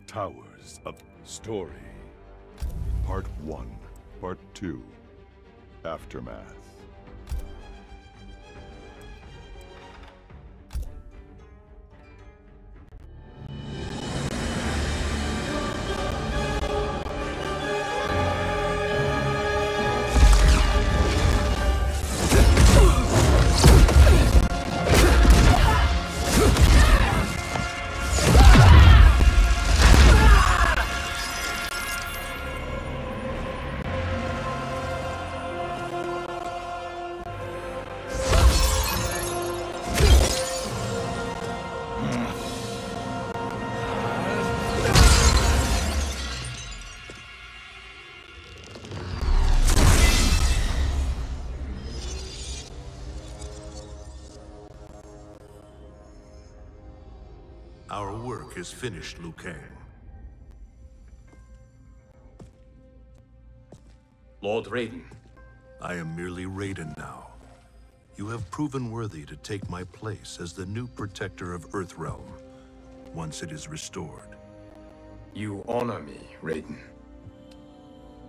Towers of Story. Part 1, Part 2, Aftermath. Our work is finished, Liu Kang. Lord Raiden. I am merely Raiden now. You have proven worthy to take my place as the new protector of Earthrealm, once it is restored. You honor me, Raiden.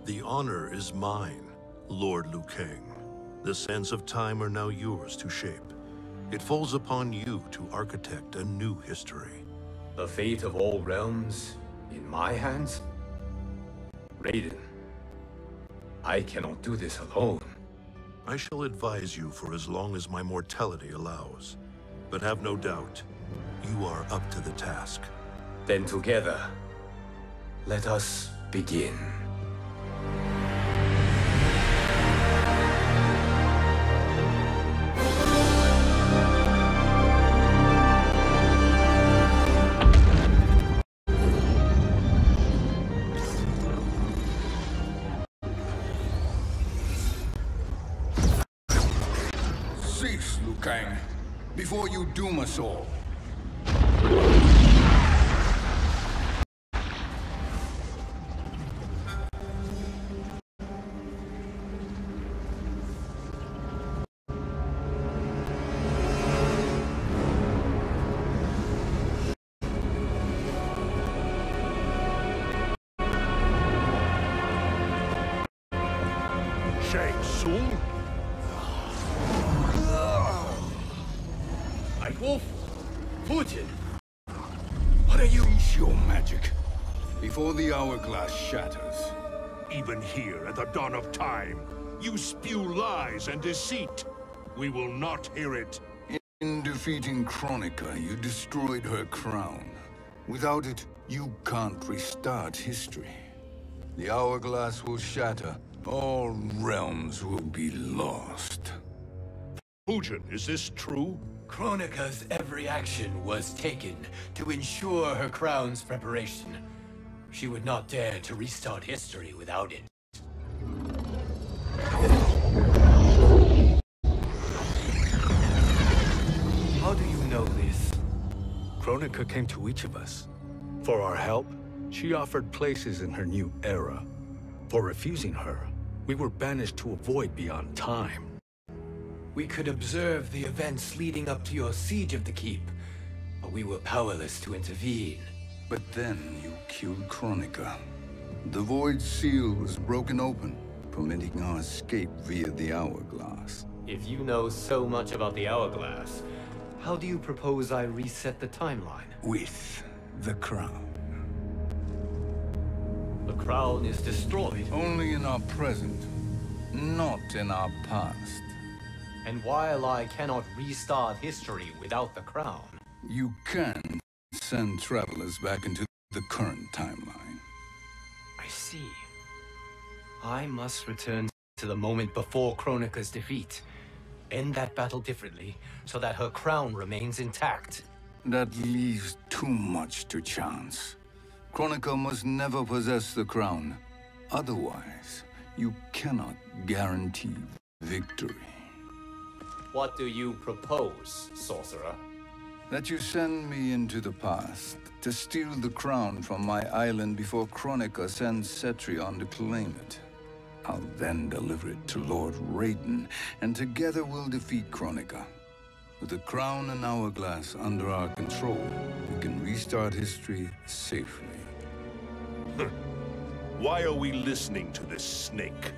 The honor is mine, Lord Liu Kang. The sands of time are now yours to shape. It falls upon you to architect a new history. The fate of all realms in my hands? Raiden, I cannot do this alone. I shall advise you for as long as my mortality allows. But have no doubt, you are up to the task. Then together, let us begin. Cease, Liu Kang, before you doom us all. Shang Tsung? Wolf, Putin, what are you? Cease your magic before the hourglass shatters. Even here at the dawn of time, you spew lies and deceit. We will not hear it. In defeating Kronika, you destroyed her crown. Without it, you can't restart history. The hourglass will shatter. All realms will be lost. Fujin, is this true? Kronika's every action was taken to ensure her crown's preparation. She would not dare to restart history without it. How do you know this? Kronika came to each of us. For our help, she offered places in her new era. For refusing her, we were banished to a void beyond time. We could observe the events leading up to your siege of the keep, but we were powerless to intervene. But then you killed Kronika. The void seal was broken open, permitting our escape via the hourglass. If you know so much about the hourglass, how do you propose I reset the timeline? With the crown. The crown is destroyed. Only in our present, not in our past. And while I cannot restart history without the crown, you can send travelers back into the current timeline. I see. I must return to the moment before Kronika's defeat. End that battle differently, so that her crown remains intact. That leaves too much to chance. Kronika must never possess the crown. Otherwise, you cannot guarantee victory. What do you propose, sorcerer? That you send me into the past to steal the crown from my island before Kronika sends Cetrion to claim it. I'll then deliver it to Lord Raiden, and together we'll defeat Kronika. With the crown and hourglass under our control, we can restart history safely. Why are we listening to this snake?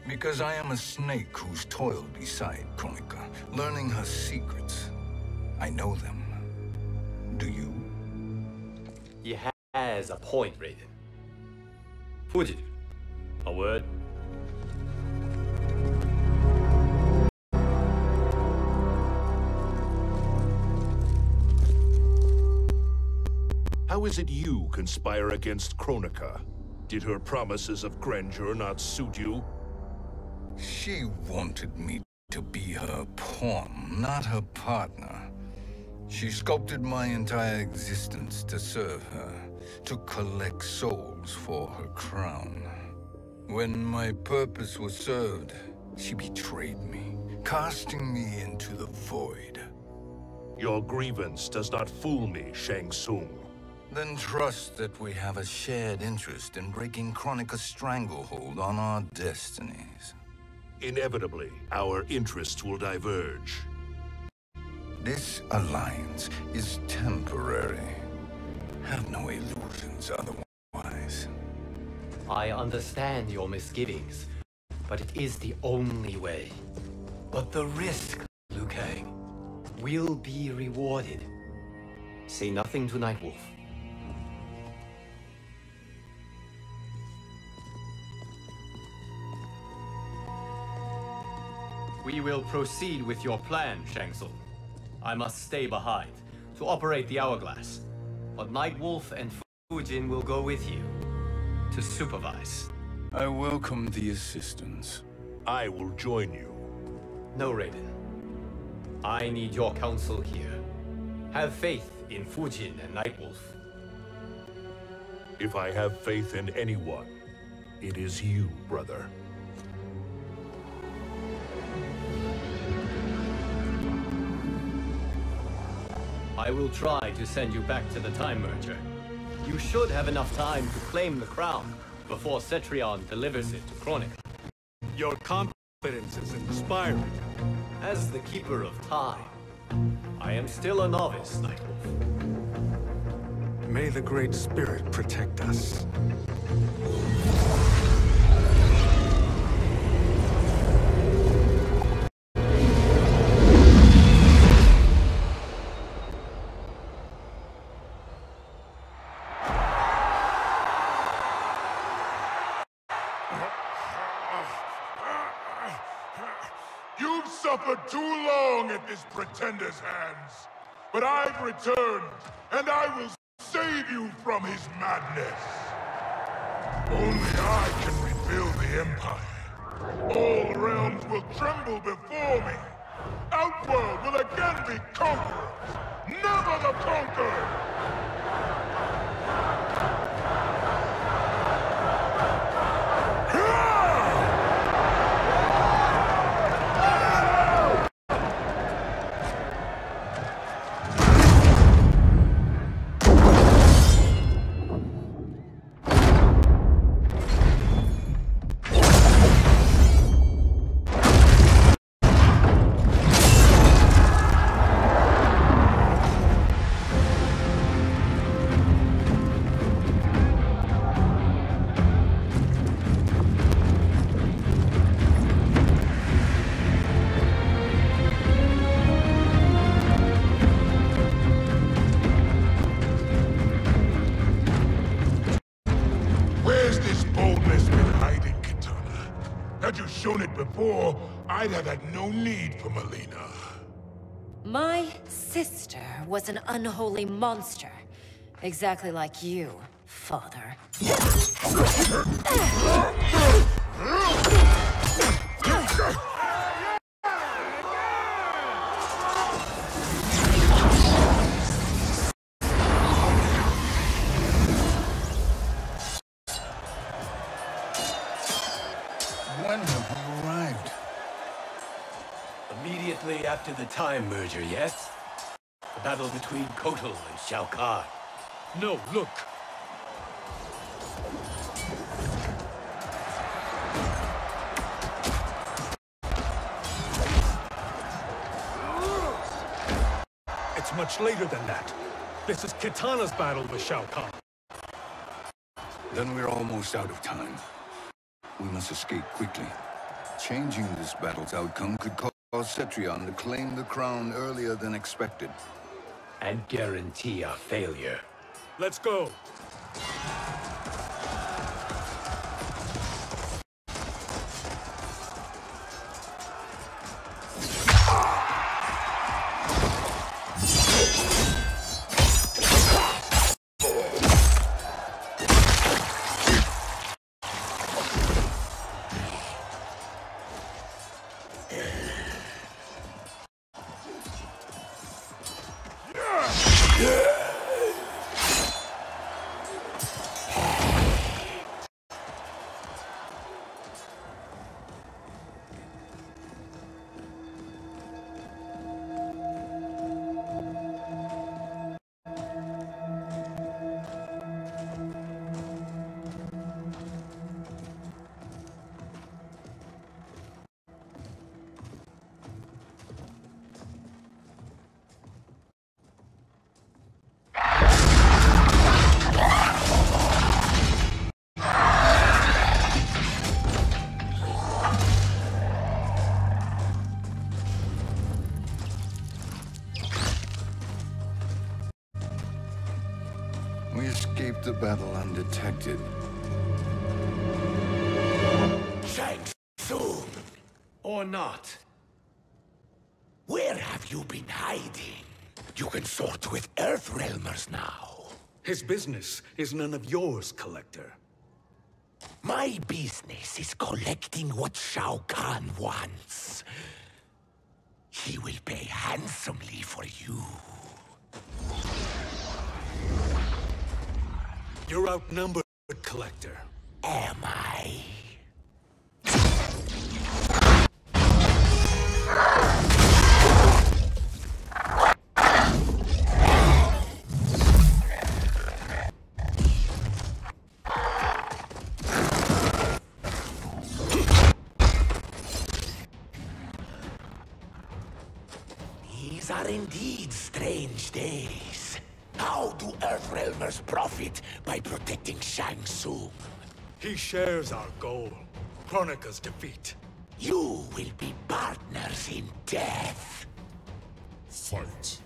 Because I am a snake who's toiled beside Kronika, learning her secrets. I know them. Do you? He has a point, Raiden. Fugitive, a word? How is it you conspire against Kronika? Did her promises of grandeur not suit you? She wanted me to be her pawn, not her partner. She sculpted my entire existence to serve her, to collect souls for her crown. When my purpose was served, she betrayed me, casting me into the void. Your grievance does not fool me, Shang Tsung. Then trust that we have a shared interest in breaking Kronika's stranglehold on our destinies. Inevitably, our interests will diverge. This alliance is temporary. Have no illusions otherwise. I understand your misgivings, but it is the only way. But the risk, Liu Kang, will be rewarded. Say nothing to Nightwolf. We will proceed with your plan, Shang Tsung. I must stay behind to operate the hourglass. But Nightwolf and Fujin will go with you to supervise. I welcome the assistance. I will join you. No, Raiden. I need your counsel here. Have faith in Fujin and Nightwolf. If I have faith in anyone, it is you, brother. I will try to send you back to the Time Merger. You should have enough time to claim the crown before Cetrion delivers it to Kronika. Your confidence is inspiring. As the Keeper of Time, I am still a novice, Nightwolf. May the Great Spirit protect us. You've suffered too long at this pretender's hands. But I've returned, and I will save you from his madness. Only I can rebuild the Empire. All realms will tremble before me. Outworld will again be conquerors, never the conquered! Had you shown it before, I'd have had no need for Melina. My sister was an unholy monster. Exactly like you, father. When have we arrived? Immediately after the Time Merger, yes? The battle between Kotal and Shao Kahn. No, look. It's much later than that. This is Kitana's battle with Shao Kahn. Then we're almost out of time. We must escape quickly. Changing this battle's outcome could cause Cetrion to claim the crown earlier than expected. And guarantee our failure. Let's go! We escaped the battle undetected. Shang Tsung! Or not. Where have you been hiding? You can sort with Earthrealmers now. His business is none of yours, Collector. My business is collecting what Shao Kahn wants. He will pay handsomely for you. You're outnumbered, Collector. Am I? These are indeed strange days. How do Earthrealmers profit by protecting Shang Tsung? He shares our goal. Kronika's defeat. You will be partners in death. Fight.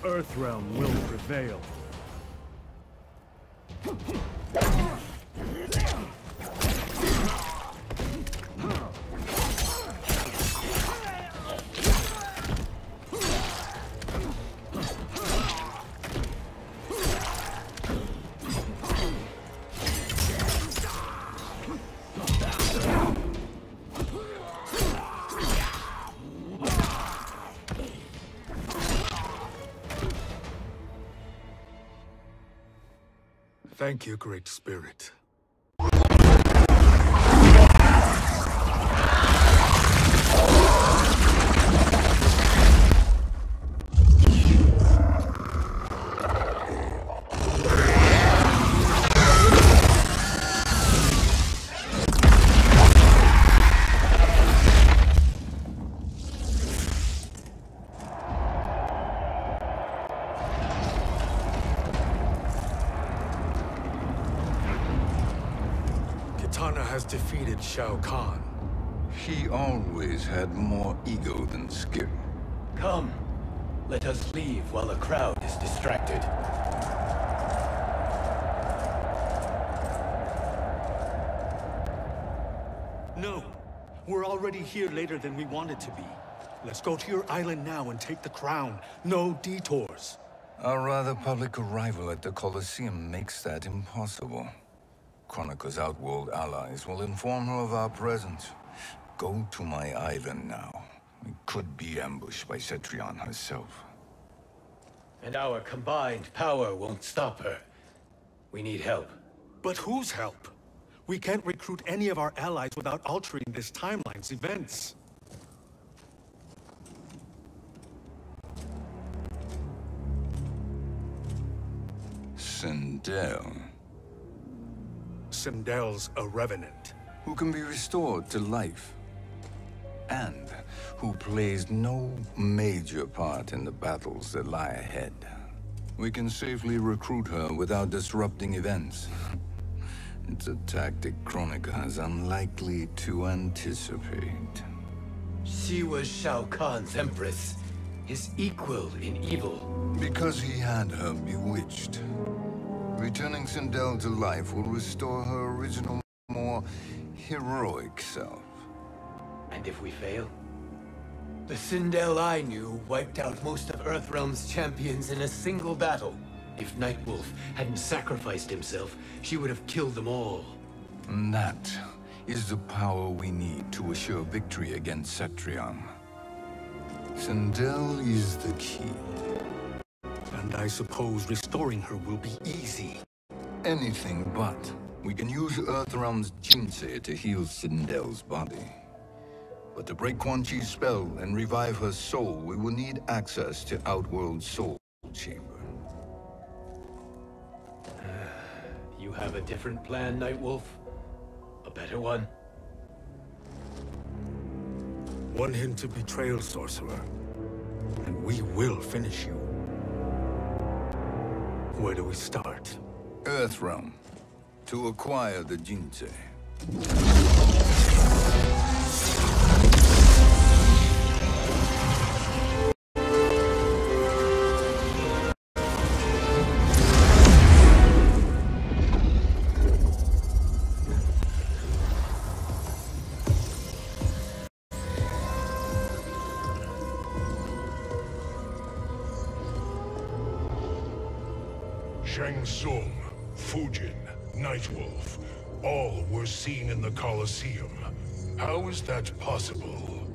Earthrealm will prevail. Thank you, Great Spirit. Has defeated Shao Kahn. He always had more ego than skill. Come, let us leave while the crowd is distracted. No, we're already here later than we wanted to be. Let's go to your island now and take the crown. No detours. Our rather public arrival at the Colosseum makes that impossible. Kronika's outworld allies will inform her of our presence. Go to my island now. We could be ambushed by Cetrion herself. And our combined power won't stop her. We need help. But whose help? We can't recruit any of our allies without altering this timeline's events. Sindel, Sindel's a revenant. who can be restored to life, and who plays no major part in the battles that lie ahead. We can safely recruit her without disrupting events. It's a tactic Kronika is unlikely to anticipate. She was Shao Kahn's empress, his equal in evil. Because he had her bewitched. Returning Sindel to life will restore her original, more heroic self. And if we fail? The Sindel I knew wiped out most of Earthrealm's champions in a single battle. If Nightwolf hadn't sacrificed himself, she would have killed them all. And that is the power we need to assure victory against Cetrion. Sindel is the key. And I suppose restoring her will be easy. Anything but. We can use Earthrealm's Jinsei to heal Sindel's body. But to break Quan Chi's spell and revive her soul, we will need access to Outworld's soul chamber. You have a different plan, Nightwolf? A better one? One hint to betrayal, sorcerer. And we will finish you. Where do we start? Earthrealm. To acquire the Jinsei. Shang Tsung, Fujin, Nightwolf, all were seen in the Colosseum. How is that possible?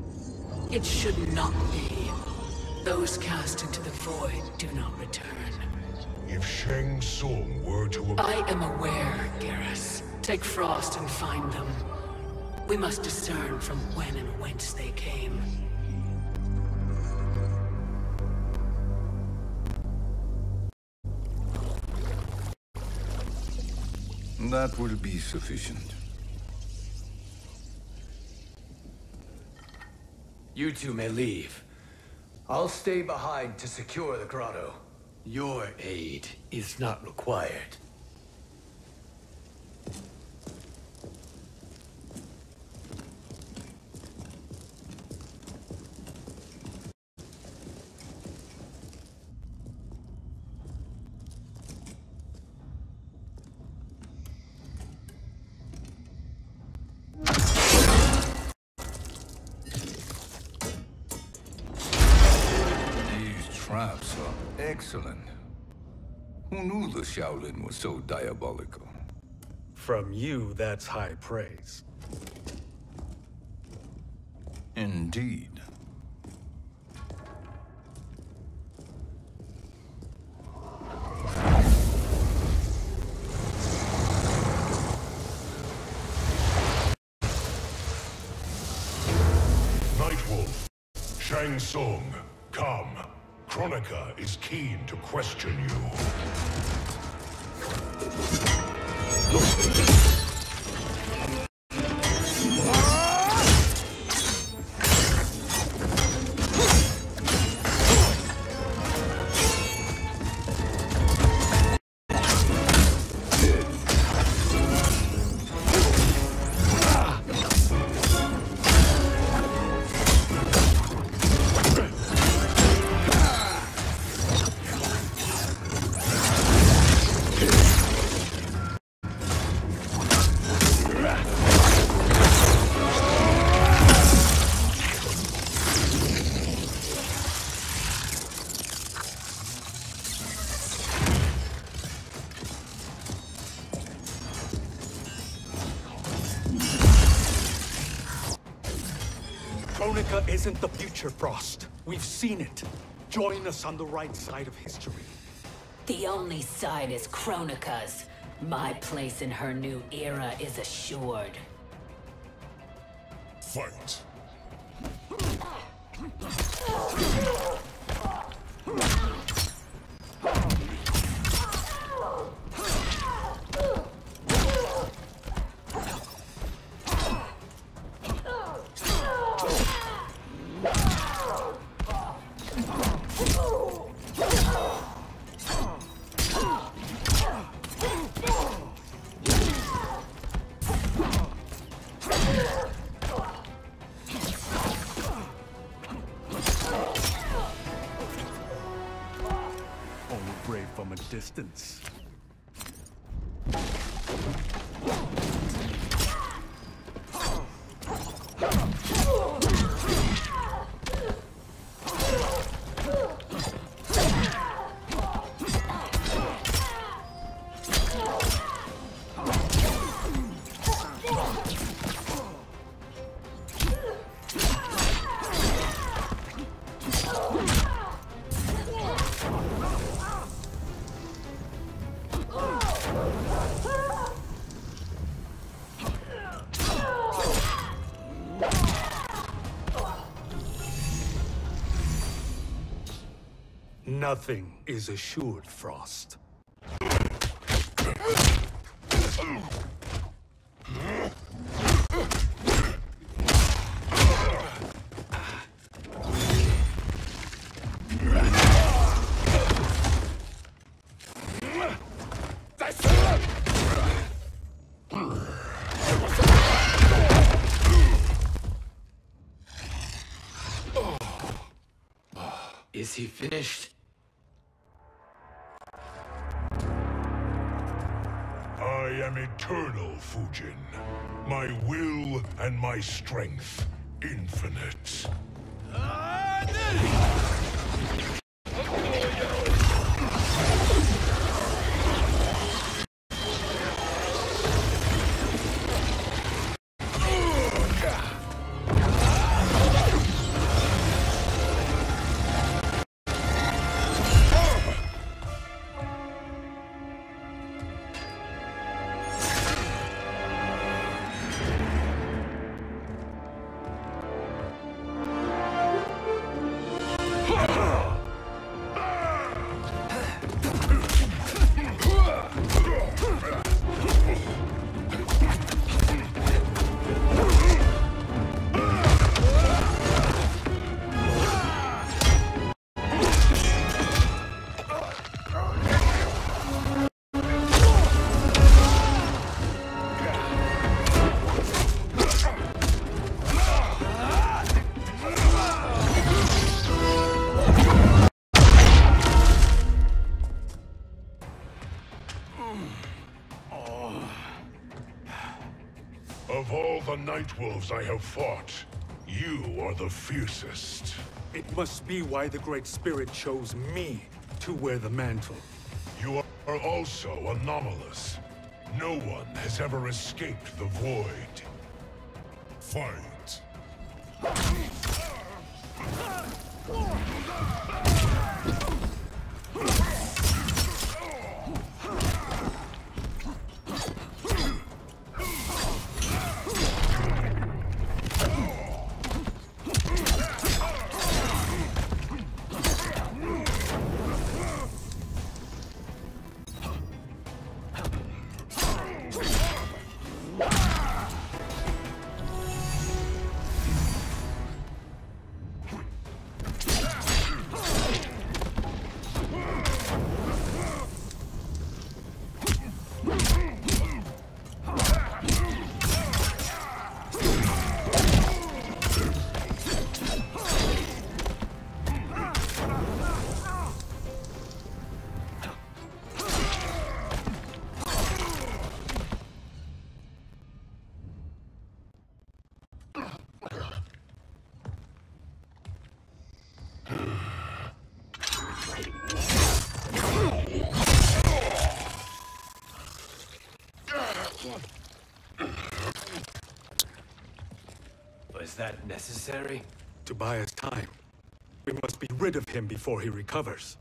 It should not be. Those cast into the void do not return. If Shang Tsung were to... I am aware, Garrus. Take Frost and find them. We must discern from when and whence they came. That will be sufficient. You two may leave. I'll stay behind to secure the grotto. Your aid is not required. Traps are excellent. Who knew the Shaolin was so diabolical? From you, that's high praise. Indeed. Nightwolf, Shang Tsung, come. Kronika is keen to question you. Kronika isn't the future, Frost. We've seen it. Join us on the right side of history. The only side is Kronika's. My place in her new era is assured. Fight. Only brave from a distance. Nothing is assured, Frost. Is he finished? I am eternal, Fujin. My will and my strength infinite. Of all the Night Wolves I have fought, you are the fiercest. It must be why the Great Spirit chose me to wear the mantle. You are also anomalous. No one has ever escaped the void. Fight. Was that necessary? To buy us time. We must be rid of him before he recovers.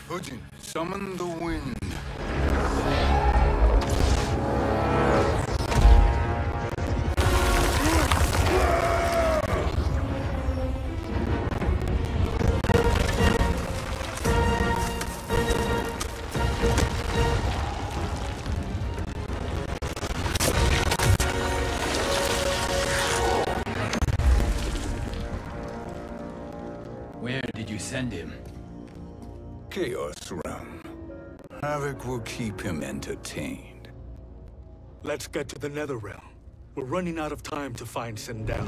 Fujin, summon the wind. Where did you send him? Chaos realm. Havoc will keep him entertained. Let's get to the Nether Realm. We're running out of time to find Sindel.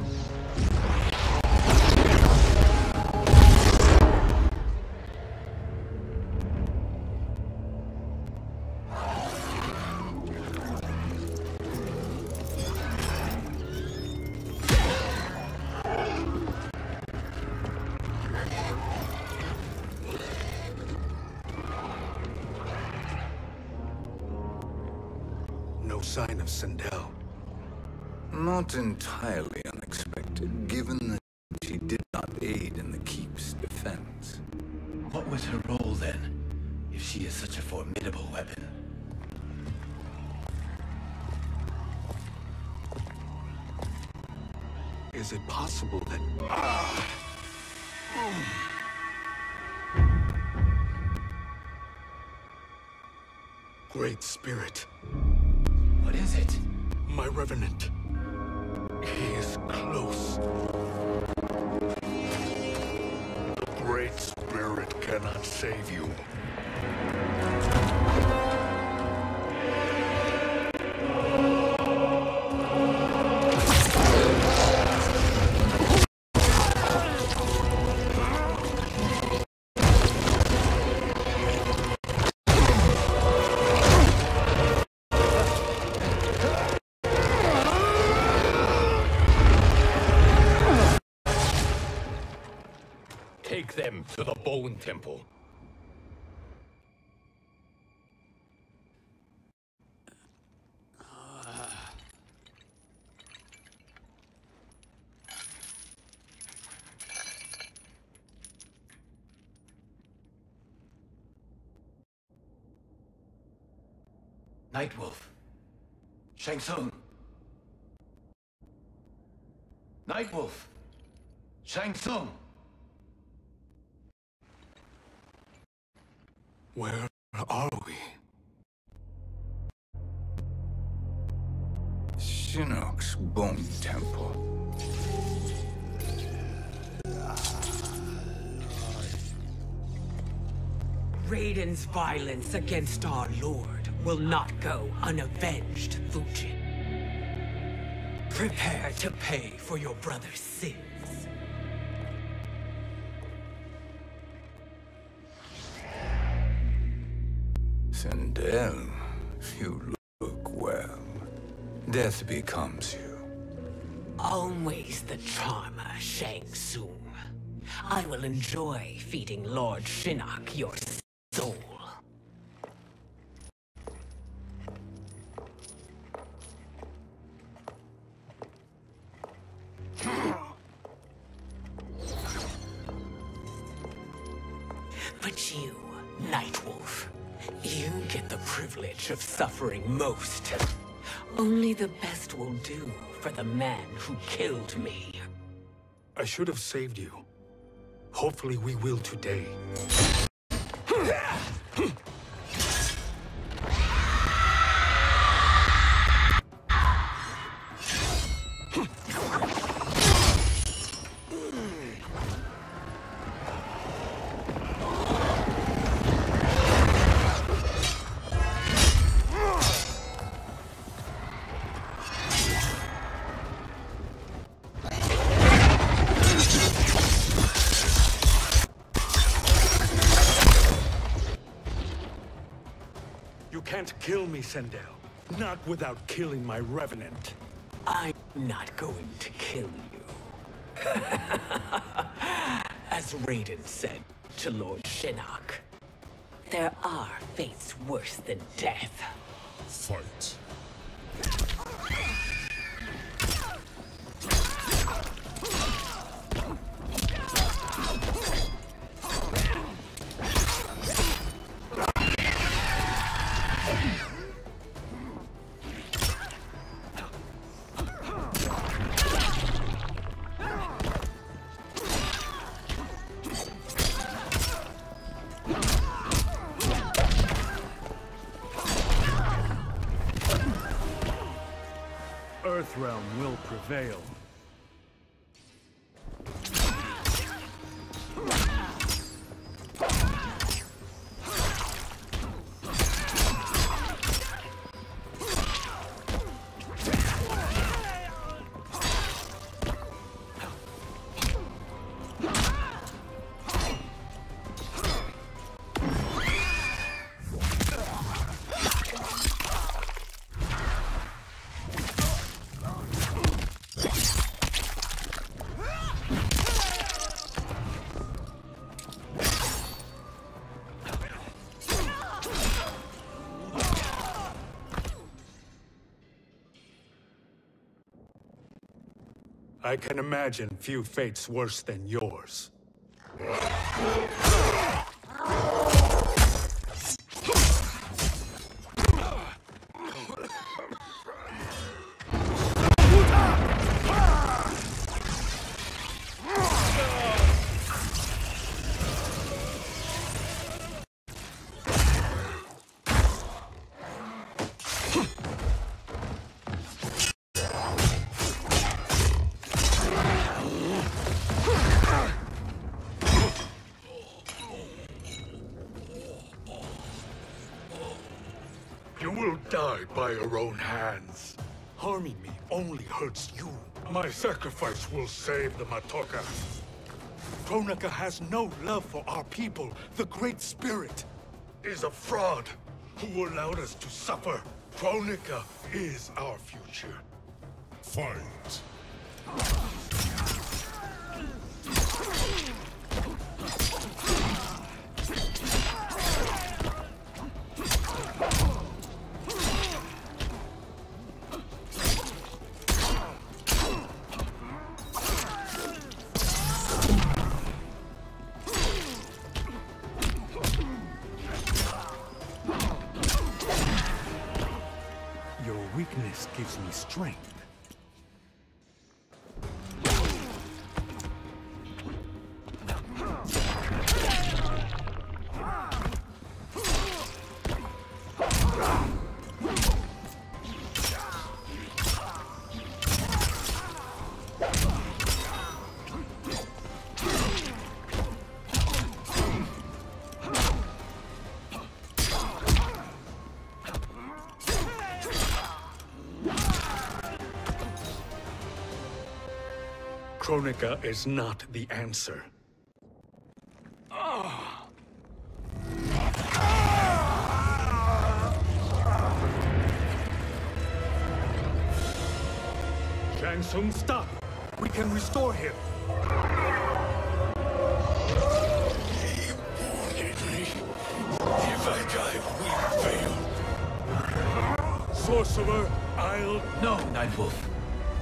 No sign of Sindel. Not entirely unexpected, given that she did not aid in the Keep's defense. What was her role then, if she is such a formidable weapon? Is it possible that... Great Spirit. What is it? My Revenant. He is close. The Great Spirit cannot save you. Take them to the Bone Temple. Nightwolf. Shang Tsung. Nightwolf. Shang Tsung. Where are we? Shinnok's Bone Temple. Raiden's violence against our Lord will not go unavenged, Fujin. Prepare to pay for your brother's sins. Sindel, you look well. Death becomes you. Always the charmer, Shang Tsung. I will enjoy feeding Lord Shinnok your soul. But you, Nightwolf, you get the privilege of suffering most. Only the best will do for the man who killed me. I should have saved you. Hopefully we will today. You can't kill me, Sindel. Not without killing my Revenant. I'm not going to kill you. As Raiden said to Lord Shinnok, there are fates worse than death. Fight. Earthrealm will prevail. I can imagine few fates worse than yours. You will die by your own hands. Harming me only hurts you. My sacrifice will save the Matoka. Kronika has no love for our people. The Great Spirit Is a fraud who allowed us to suffer. Kronika is our future. Fight. Your weakness gives me strength. Kronika is not the answer. Shang Tsung, stop! We can restore him. He wounded me. If I die, we fail. Sorcerer, I'll... No, Nightwolf.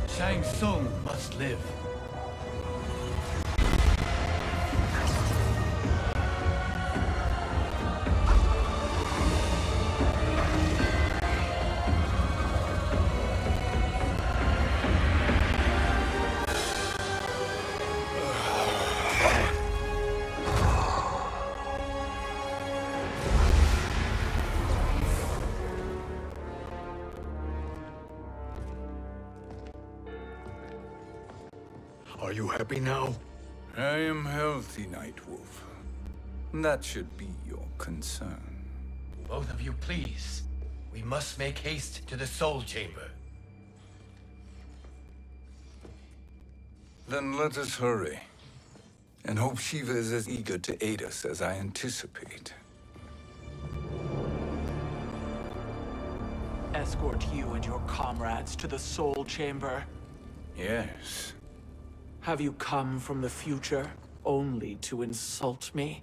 Shang Tsung must live. Are you happy now? I am healthy, Nightwolf. That should be your concern. Both of you, please. We must make haste to the Soul Chamber. Then let us hurry. And hope Shiva is as eager to aid us as I anticipate. Escort you and your comrades to the Soul Chamber. Yes. Have you come from the future only to insult me?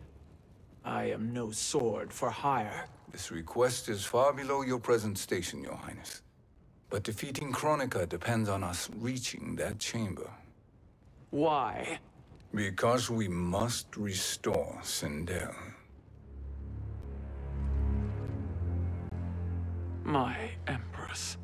I am no sword for hire. This request is far below your present station, Your Highness. But defeating Kronika depends on us reaching that chamber. Why? Because we must restore Sindel. My Empress.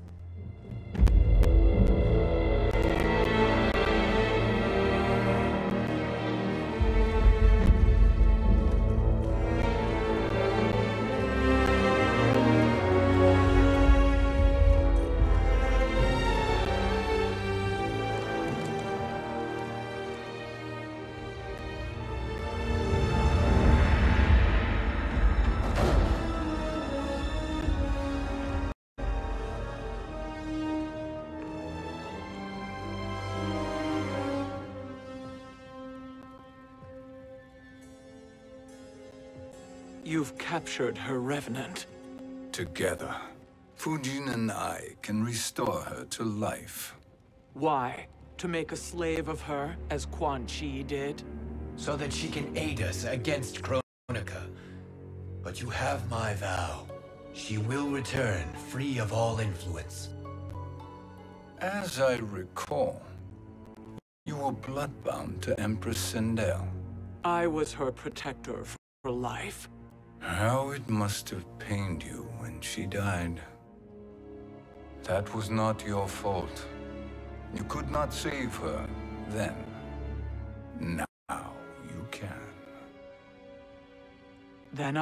You've captured her revenant. Together, Fujin and I can restore her to life. Why? To make a slave of her, as Quan Chi did? So that she can aid us against Kronika. But you have my vow. She will return free of all influence. As I recall, you were bloodbound to Empress Sindel. I was her protector for life. How it must have pained you when she died. That was not your fault. You could not save her then. Now you can. Then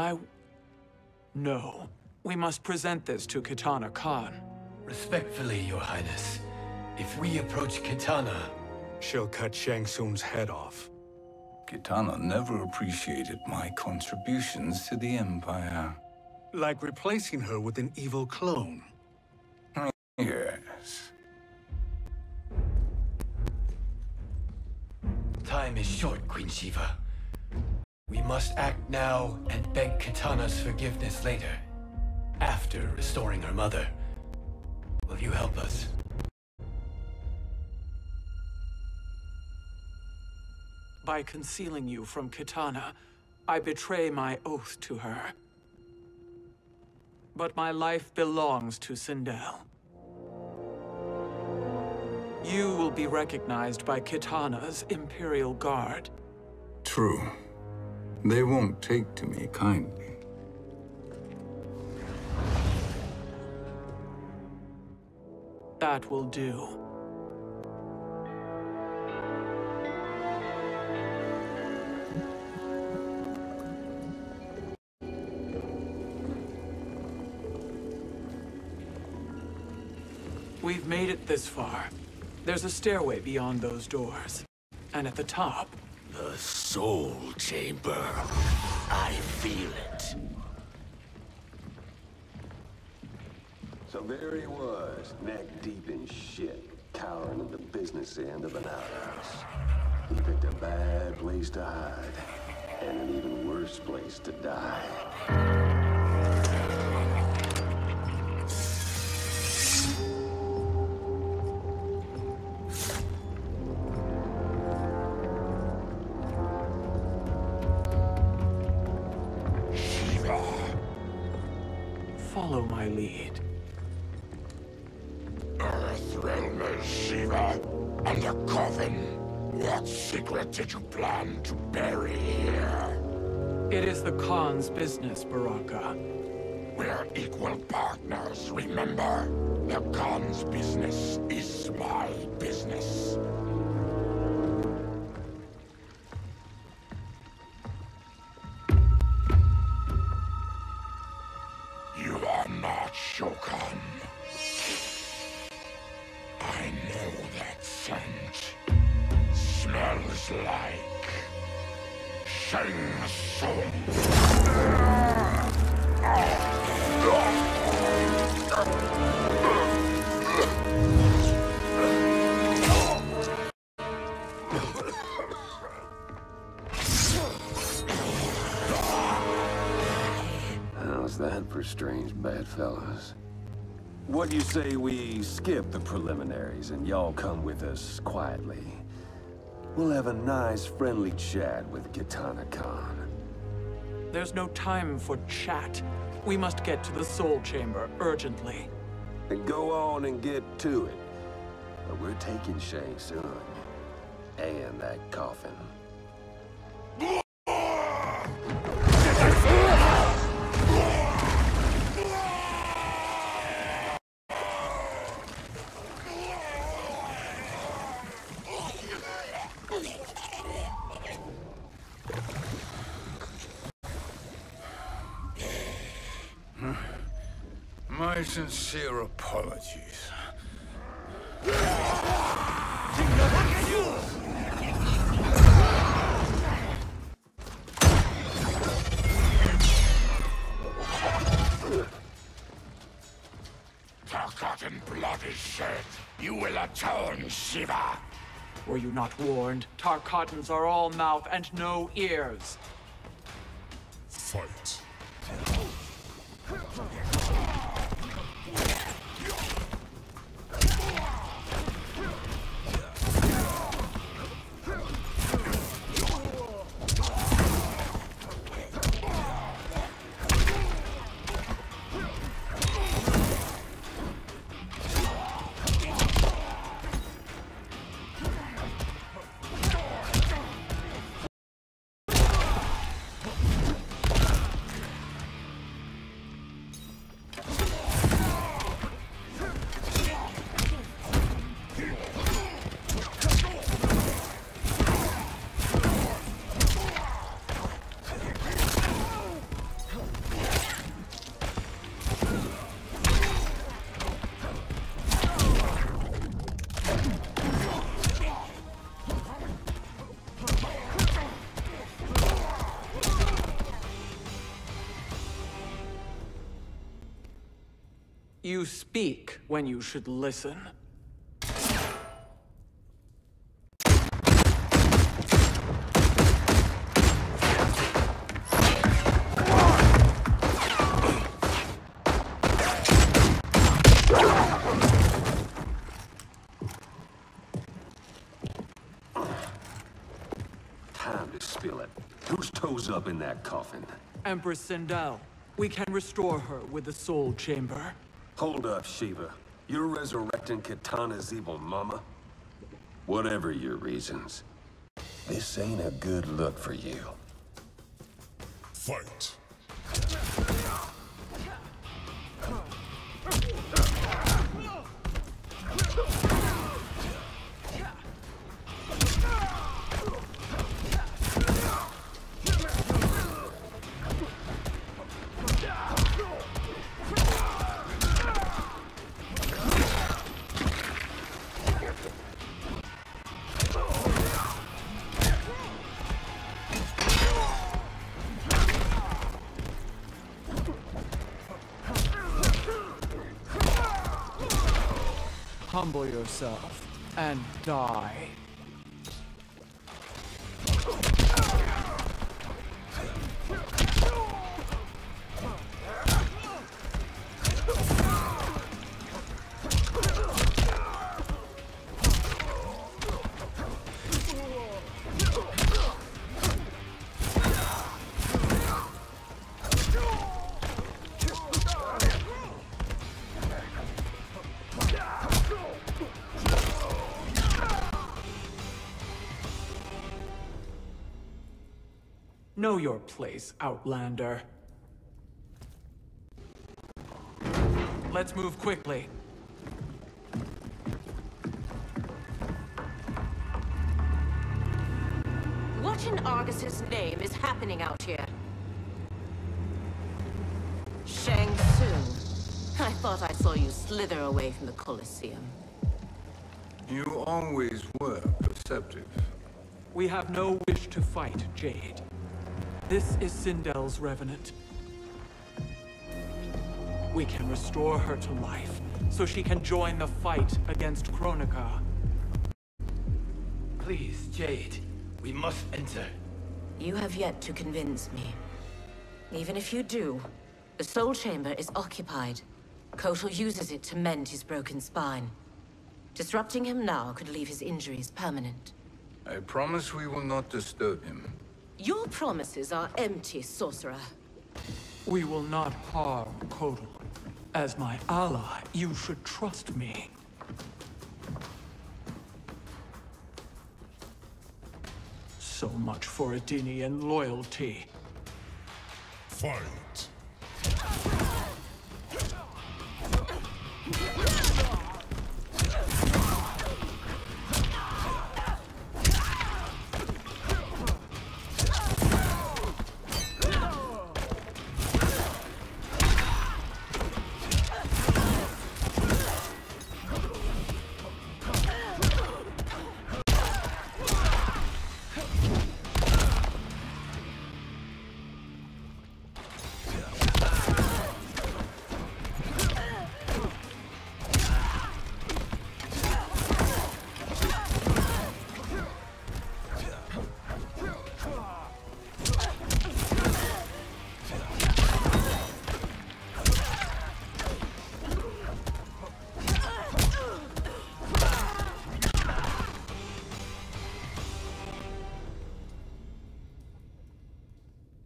No. We must present this to Kitana Khan. Respectfully, Your Highness. If we approach Kitana... She'll cut Shang Tsung's head off. Kitana never appreciated my contributions to the Empire. Like replacing her with an evil clone. Yes. Time is short, Queen Shiva. We must act now and beg Kitana's forgiveness later. After restoring her mother. Will you help us? By concealing you from Kitana, I betray my oath to her. But my life belongs to Sindel. You will be recognized by Kitana's Imperial Guard. True. They won't take to me kindly. That will do. We've made it this far. There's a stairway beyond those doors. And at the top... The soul chamber. I feel it. So there he was, neck deep in shit, cowering at the business end of an outhouse. He picked a bad place to hide, and an even worse place to die. Follow my lead. Earthrealm is Shiva, and a coffin. What secret did you plan to bury here? It is the Khan's business, Baraka. We're equal partners, remember? The Khan's business is my business. You are not Shokan. I know that scent. Smells like... Shang Tsung. How's that for strange bedfellows? What do you say we skip the preliminaries and y'all come with us quietly? We'll have a nice, friendly chat with Kitana Khan. There's no time for chat. We must get to the Soul Chamber urgently. Then go on and get to it. But we're taking Shang Tsung. And that coffin. My sincere apologies. Forgotten blood is shed. You will atone, Shiva. Were you not warned? Tarkatans are all mouth and no ears. Fight. You speak when you should listen. Time to spill it. Whose toes up in that coffin? Empress Sindel. We can restore her with the soul chamber. Hold up, Shiva. You're resurrecting Kitana's evil mama? Whatever your reasons, this ain't a good look for you. Fight. Humble yourself and die. Know your place, Outlander. Let's move quickly. What in Argus's name is happening out here? Shang Tsung. I thought I saw you slither away from the Colosseum. You always were perceptive. We have no wish to fight, Jade. This is Sindel's revenant. We can restore her to life, so she can join the fight against Kronika. Please, Jade, we must enter. You have yet to convince me. Even if you do, the soul chamber is occupied. Kotal uses it to mend his broken spine. Disrupting him now could leave his injuries permanent. I promise we will not disturb him. Your promises are empty, sorcerer. We will not harm Kotal. As my ally, you should trust me. So much for Adenian loyalty. Fight.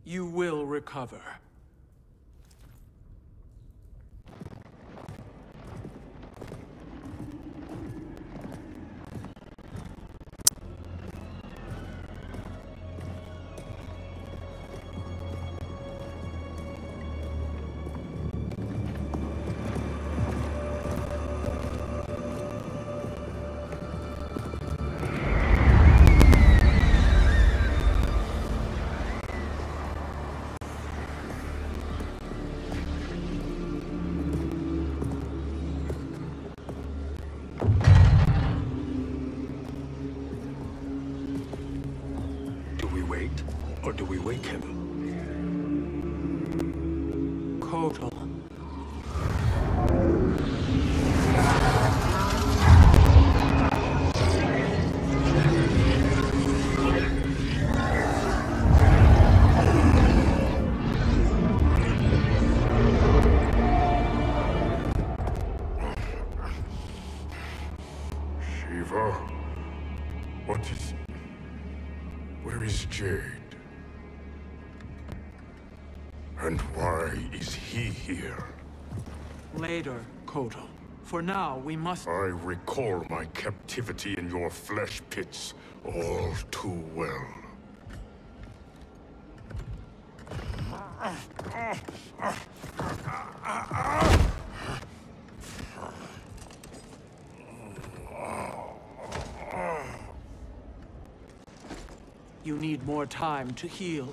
You will recover. Or do we wake him? Kotal. Shiva? Where is Jade? And why is he here? Later, Kotal. For now, we must... I recall my captivity in your flesh pits all too well. You need more time to heal.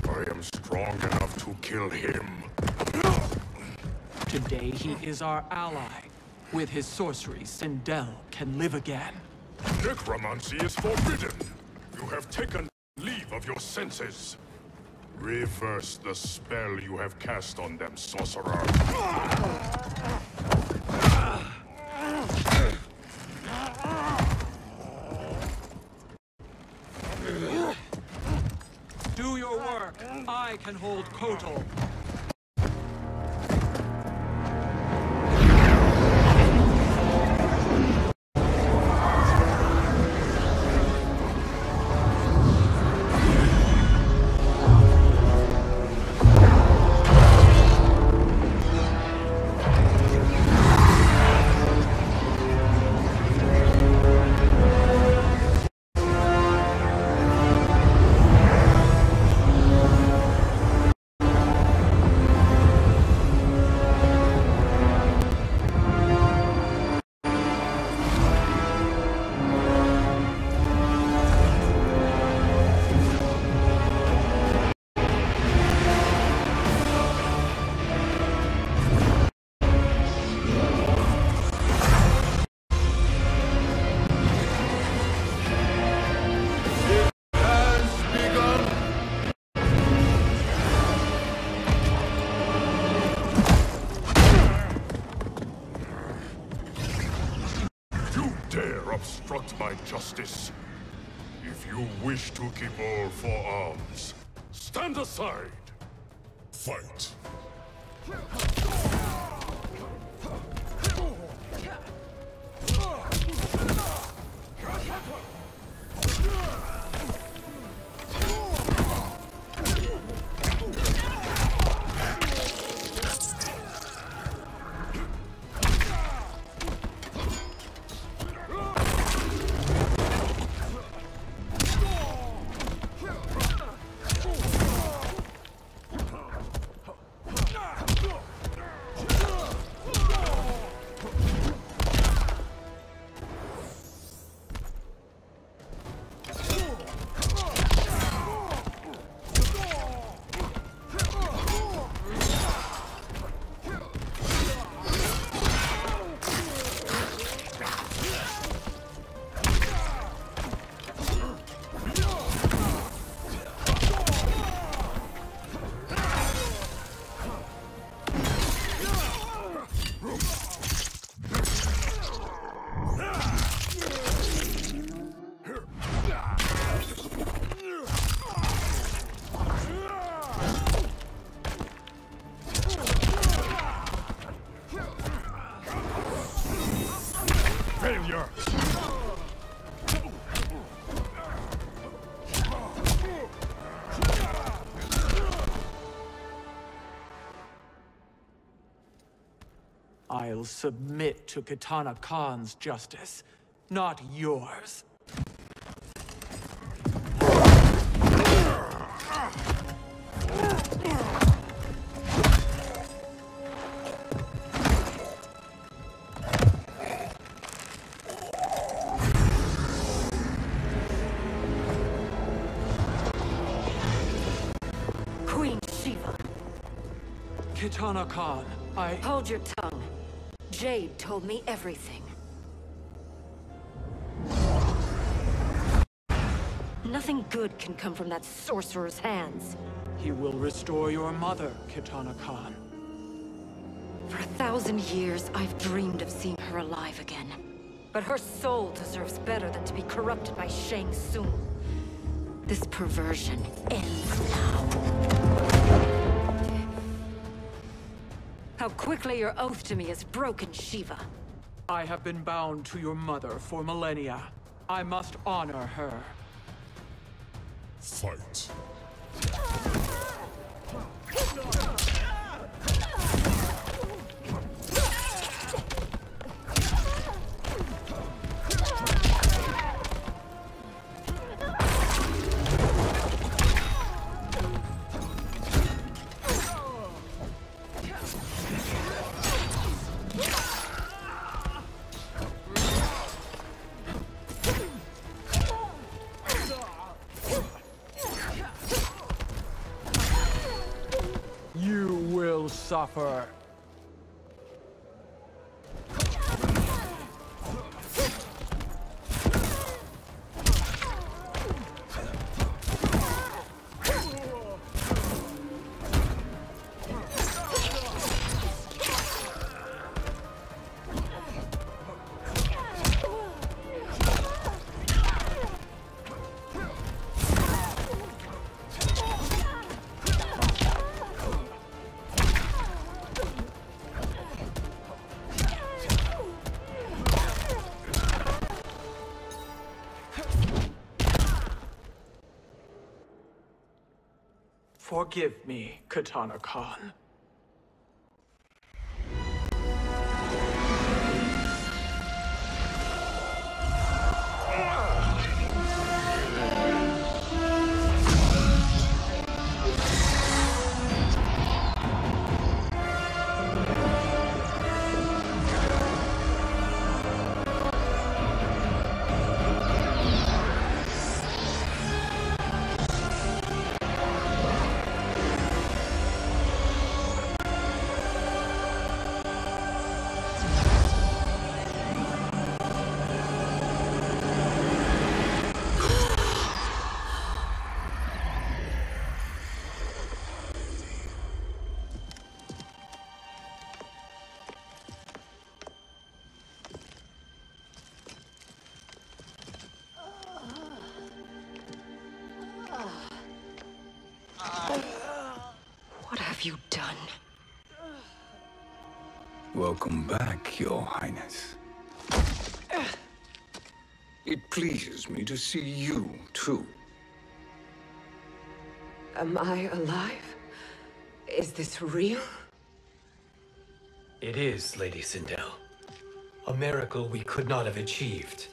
I am strong enough to kill him. Today he is our ally. With his sorcery, Sindel can live again. Necromancy is forbidden. You have taken leave of your senses. Reverse the spell you have cast on them, sorcerer. Do your work. I can hold Kotal. Obstruct my justice. If you wish to keep all four arms, stand aside. Fight. I'll submit to Kitana Khan's justice, not yours. Queen Shiva. Kitana Khan, Hold your tongue. Jade told me everything. Nothing good can come from that sorcerer's hands. He will restore your mother, Kitana Khan. For 1,000 years, I've dreamed of seeing her alive again. But her soul deserves better than to be corrupted by Shang Tsung. This perversion ends now. How quickly your oath to me is broken, Shiva. I have been bound to your mother for millennia. I must honor her. Fight. Suffer. Forgive me, Katana Khan. What have you done? Welcome back, Your Highness. It pleases me to see you, too. Am I alive? Is this real? It is, Lady Sindel. A miracle we could not have achieved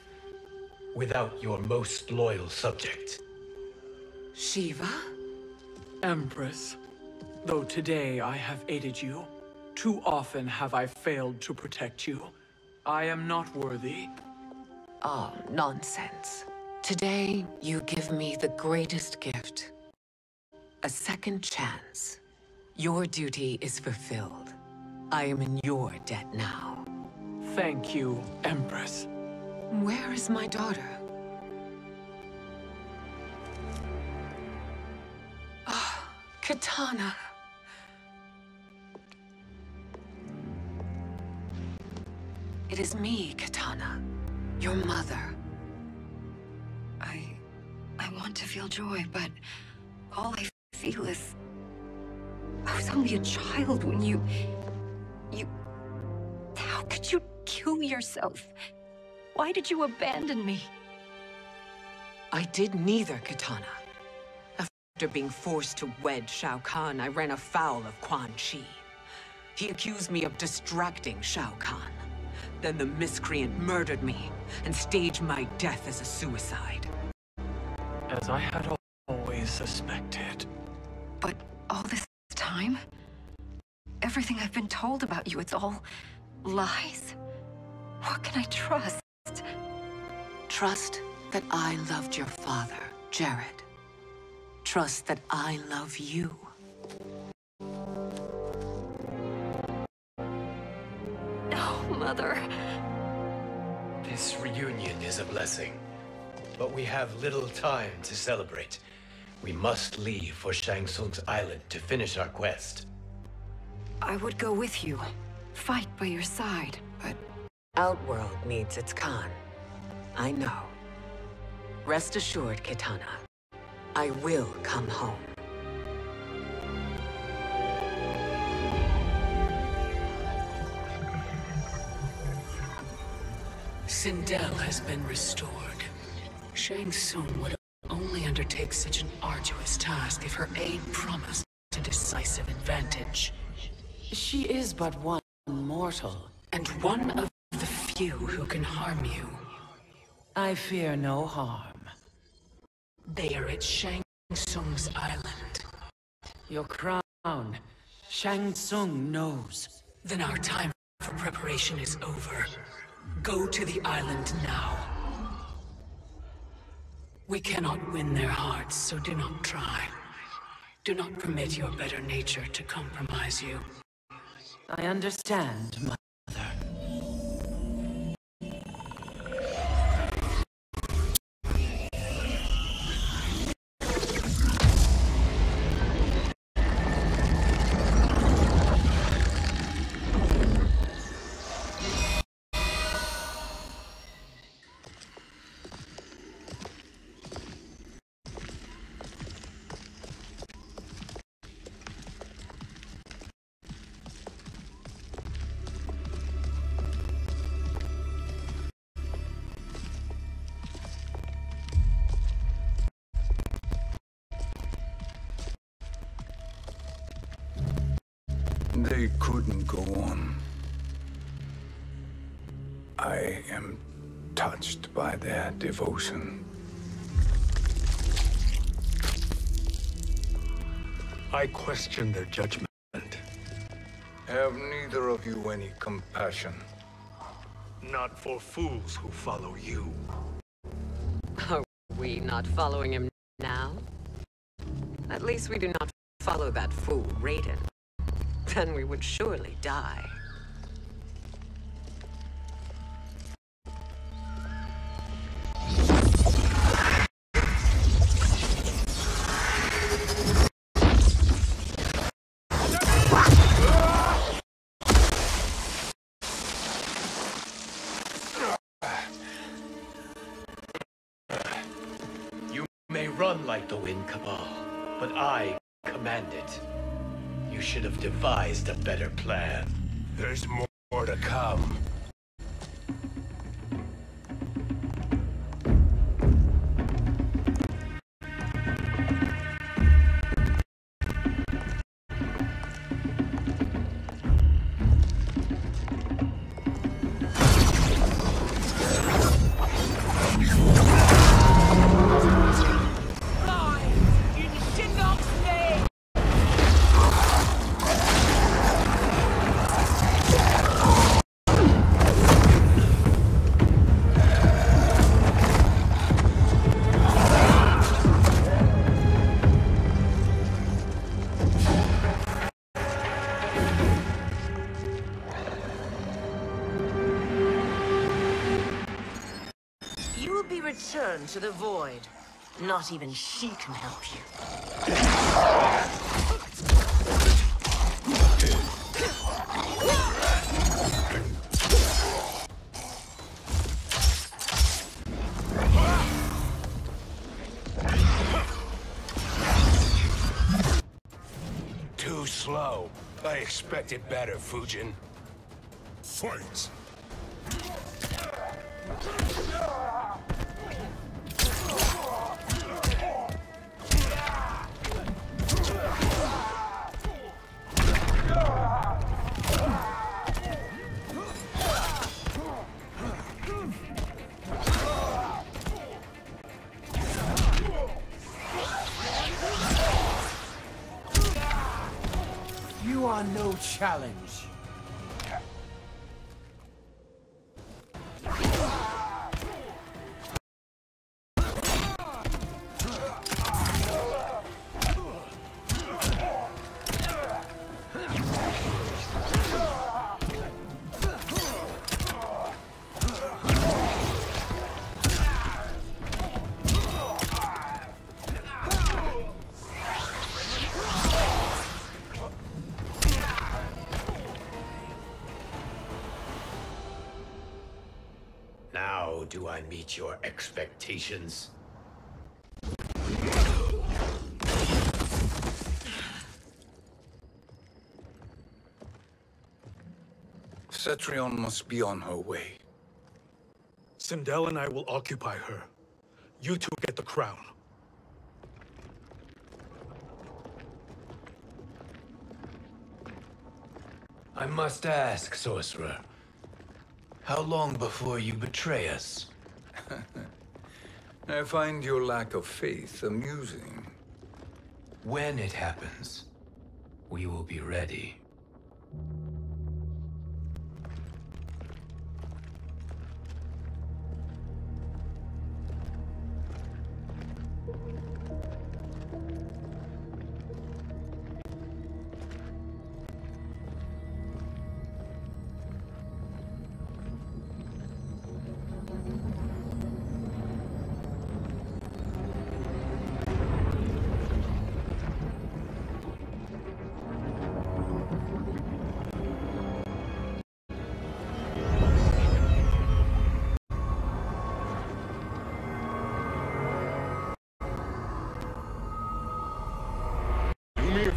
without your most loyal subject. Shiva? Empress, though today I have aided you, too often have I failed to protect you. I am not worthy. Oh, nonsense. Today, you give me the greatest gift. A second chance. Your duty is fulfilled. I am in your debt now. Thank you, Empress. Where is my daughter? Ah, Katana. It is me, Katana. Your mother. I want to feel joy, but all I feel is... I was only a child when you... How could you kill yourself? Why did you abandon me? I did neither, Katana. After being forced to wed Shao Kahn, I ran afoul of Quan Chi. He accused me of distracting Shao Kahn. Then the miscreant murdered me and staged my death as a suicide. As I had always suspected. But all this time? Everything I've been told about you, it's all lies? What can I trust? Trust that I loved your father, Jared. Trust that I love you. No, Mother. This reunion is a blessing, but we have little time to celebrate. We must leave for Shang Tsung's island to finish our quest. I would go with you, fight by your side, but... Outworld needs its Khan. I know. Rest assured, Kitana. I will come home. Sindel has been restored. Shang Tsung would only undertake such an arduous task if her aid promised a decisive advantage. She is but one mortal, and one of the few who can harm you. I fear no harm. They are at Shang Tsung's island. Your crown. Shang Tsung knows. Then our time for preparation is over. Go to the island now. We cannot win their hearts, so do not try. Do not permit your better nature to compromise you. I understand, Mother. They couldn't go on. I am touched by their devotion. I question their judgment. Have neither of you any compassion? Not for fools who follow you. Are we not following him now? At least we do not follow that fool, Raiden. Then we would surely die. You may run like the wind, Cabal, but I command it. You should have devised a better plan. There's more to come. Return to the void. Not even she can help you. Too slow. I expected better, Fujin. Fight! You are no challenge. Now do I meet your expectations? Cetrion must be on her way. Sindel and I will occupy her. You two get the crown. I must ask, sorcerer. How long before you betray us? I find your lack of faith amusing. When it happens, we will be ready.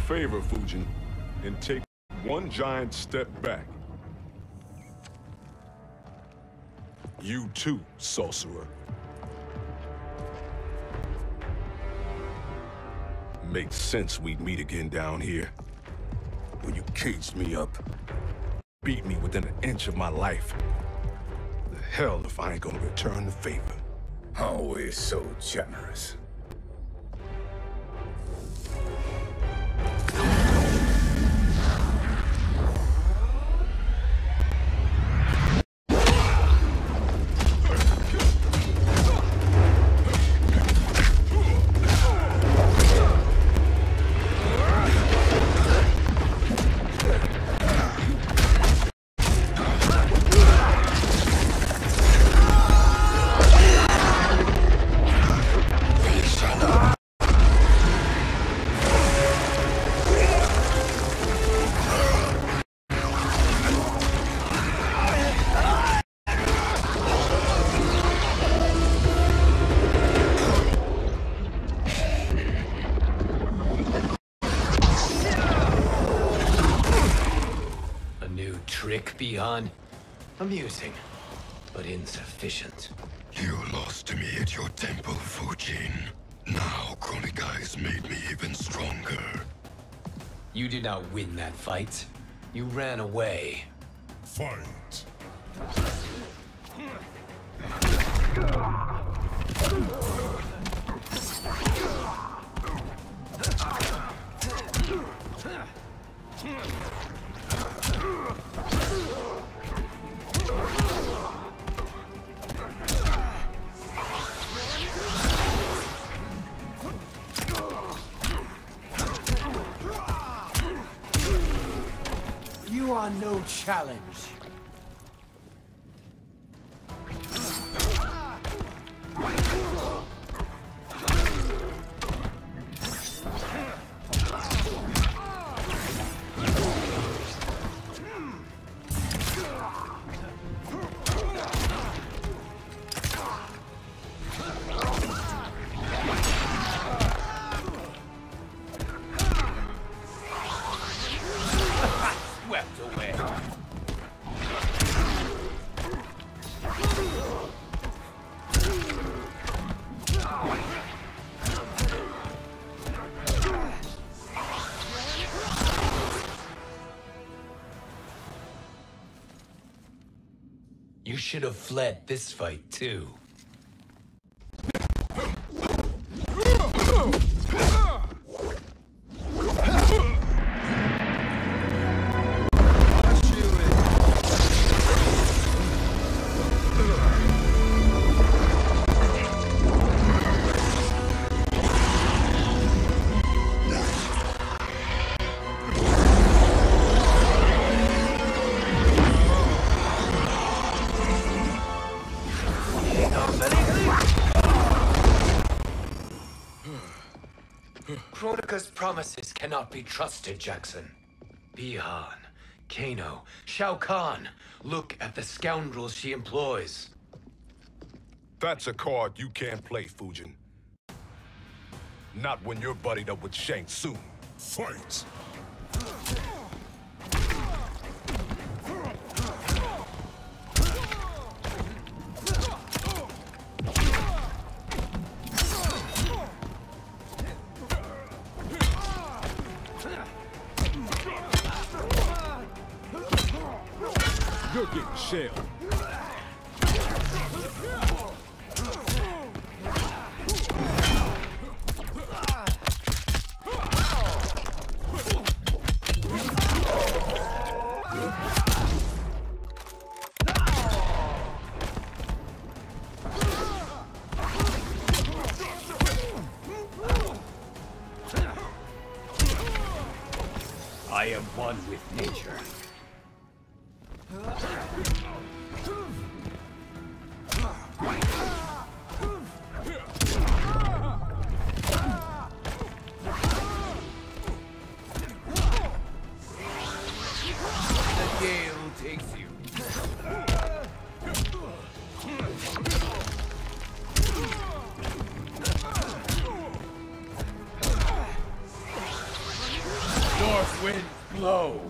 Favor, Fujin, and take one giant step back. You too, sorcerer. Makes sense we'd meet again down here. When you caged me up, beat me within an inch of my life. The hell if I ain't gonna return the favor. Always so generous. Beyond amusing, but insufficient. You lost to me at your temple, Fujin. Now Kronika has made me even stronger. You did not win that fight. You ran away. Fight. You are no challenge. You should have fled this fight, too. Kronika's promises cannot be trusted, Jackson. Bihan, Kano, Shao Kahn. Look at the scoundrels she employs. That's a card you can't play, Fujin. Not when you're buddied up with Shang Tsung. Fight! shell. I am one with nature. The gale takes you. North winds blow.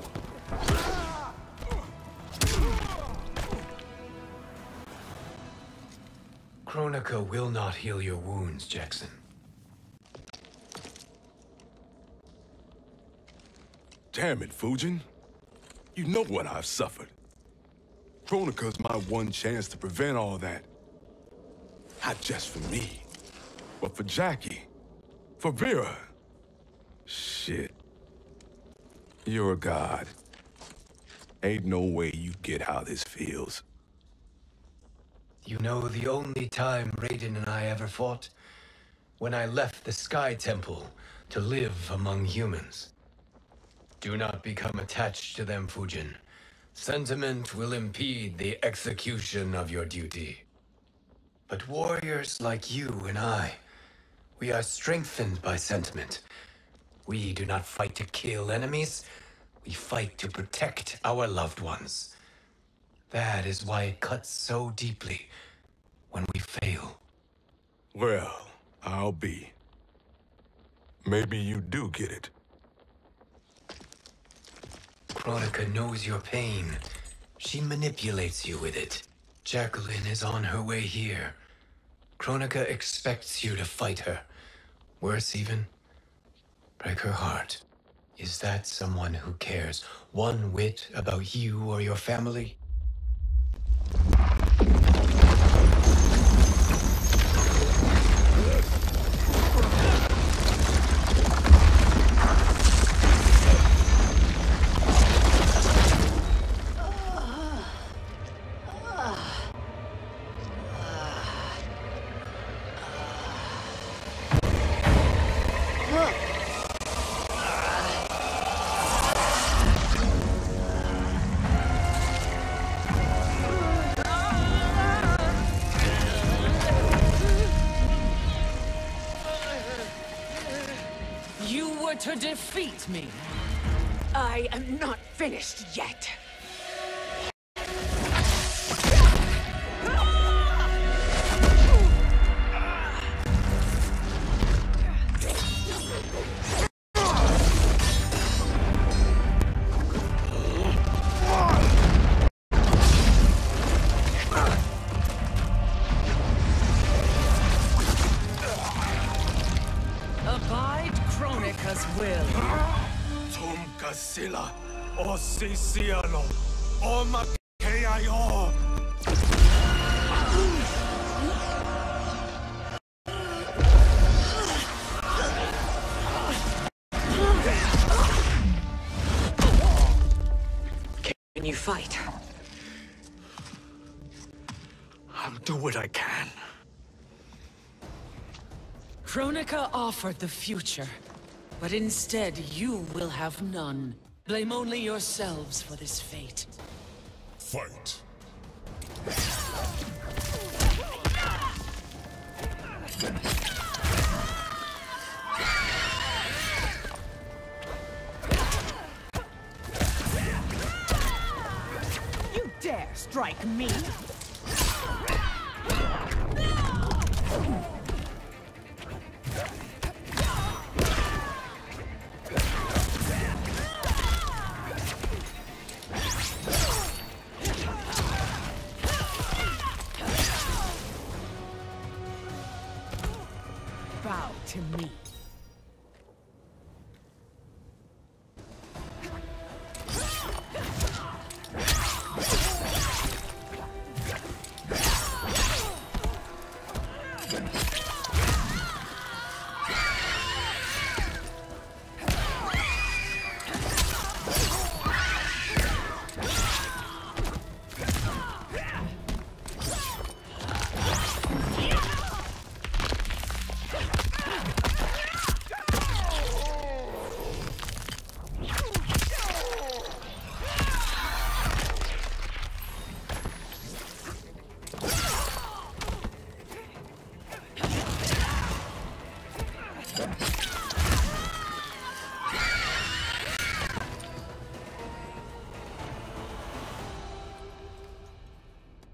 Kronika will not heal your wounds, Jackson. Damn it, Fujin. You know what I've suffered. Kronika's my one chance to prevent all that. Not just for me, but for Jackie, for Vera. Shit. You're a god. Ain't no way you get how this feels. You know the only time Raiden and I ever fought? When I left the Sky Temple to live among humans. Do not become attached to them, Fujin. Sentiment will impede the execution of your duty. But warriors like you and I, we are strengthened by sentiment. We do not fight to kill enemies. We fight to protect our loved ones. That is why it cuts so deeply when we fail. Well, I'll be. Maybe you do get it. Kronika knows your pain. She manipulates you with it. Jacqueline is on her way here. Kronika expects you to fight her. Worse even, break her heart. Is that someone who cares one whit about you or your family? To defeat me. I am not finished yet. Sila, o Siciano, o Makeayo. Can you fight? I'll do what I can. Kronika offered the future, but instead you will have none. Blame only yourselves for this fate. Fight. You dare strike me? Bow to me.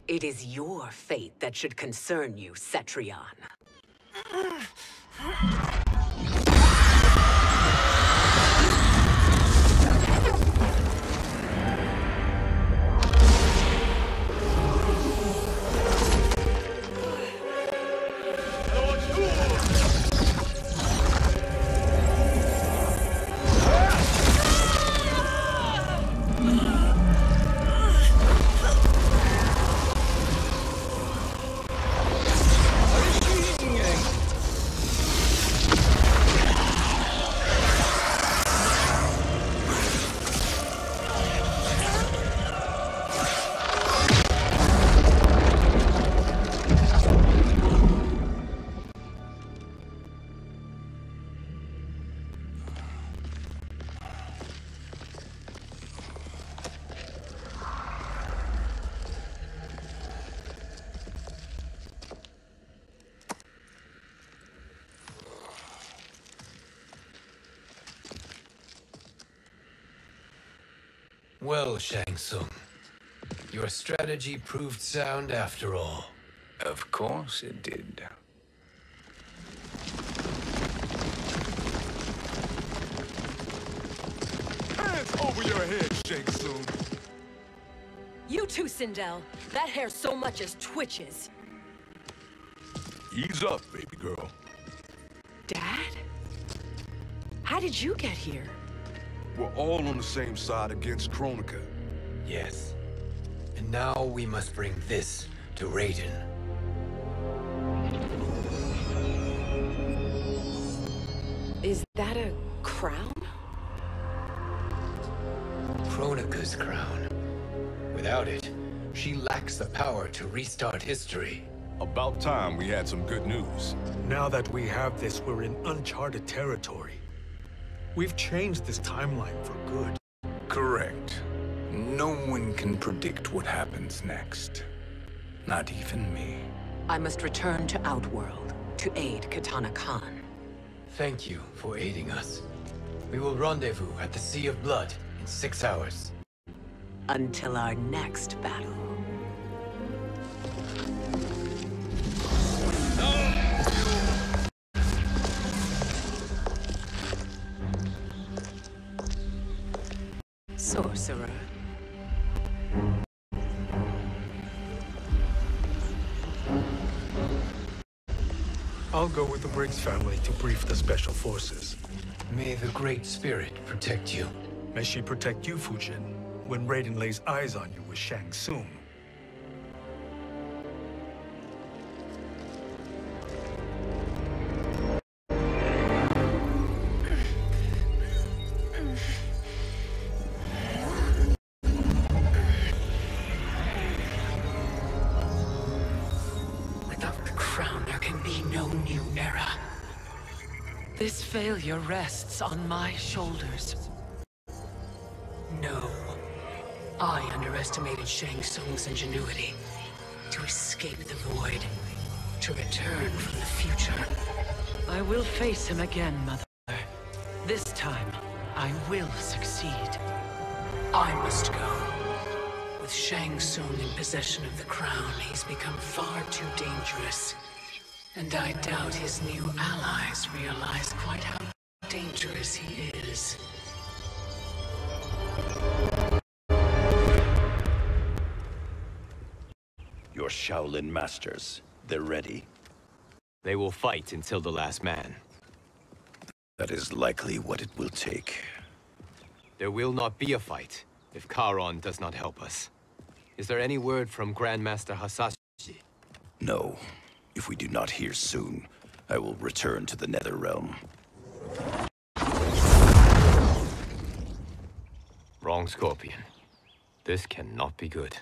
It is your fate that should concern you, Cetrion. Well, Shang Tsung, your strategy proved sound after all. Of course it did. Hands over your head, Shang Tsung. You too, Sindel. That hair so much as twitches. Ease up, baby girl. Dad? How did you get here? We're all on the same side against Kronika. Yes. And now we must bring this to Raiden. Is that a crown? Kronika's crown. Without it, she lacks the power to restart history. About time we had some good news. Now that we have this, we're in uncharted territory. We've changed this timeline for good. Correct. No one can predict what happens next. Not even me. I must return to Outworld to aid Kitana Khan. Thank you for aiding us. We will rendezvous at the Sea of Blood in 6 hours. Until our next battle. Sorcerer. I'll go with the Briggs family to brief the Special Forces. May the Great Spirit protect you. May she protect you, Fujin, when Raiden lays eyes on you with Shang Tsung. This failure rests on my shoulders. No. I underestimated Shang Tsung's ingenuity. To escape the void. To return from the future. I will face him again, Mother. This time, I will succeed. I must go. With Shang Tsung in possession of the crown, he's become far too dangerous. And I doubt his new allies realize quite how dangerous he is. Your Shaolin masters, they're ready. They will fight until the last man. That is likely what it will take. There will not be a fight if Charon does not help us. Is there any word from Grandmaster Hasashi? No. If we do not hear soon, I will return to the Nether Realm. Wrong, Scorpion. This cannot be good.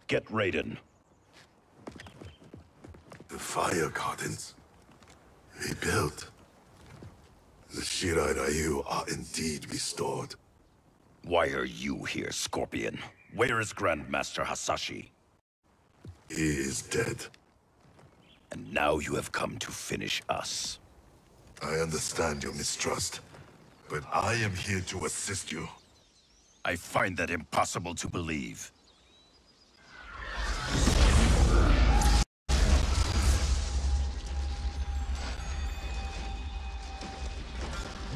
Get Raiden. The fire gardens rebuilt. The Shirai Ryu are indeed restored. Why are you here, Scorpion? Where is Grandmaster Hasashi? He is dead. And now you have come to finish us. I understand your mistrust, but I am here to assist you. I find that impossible to believe.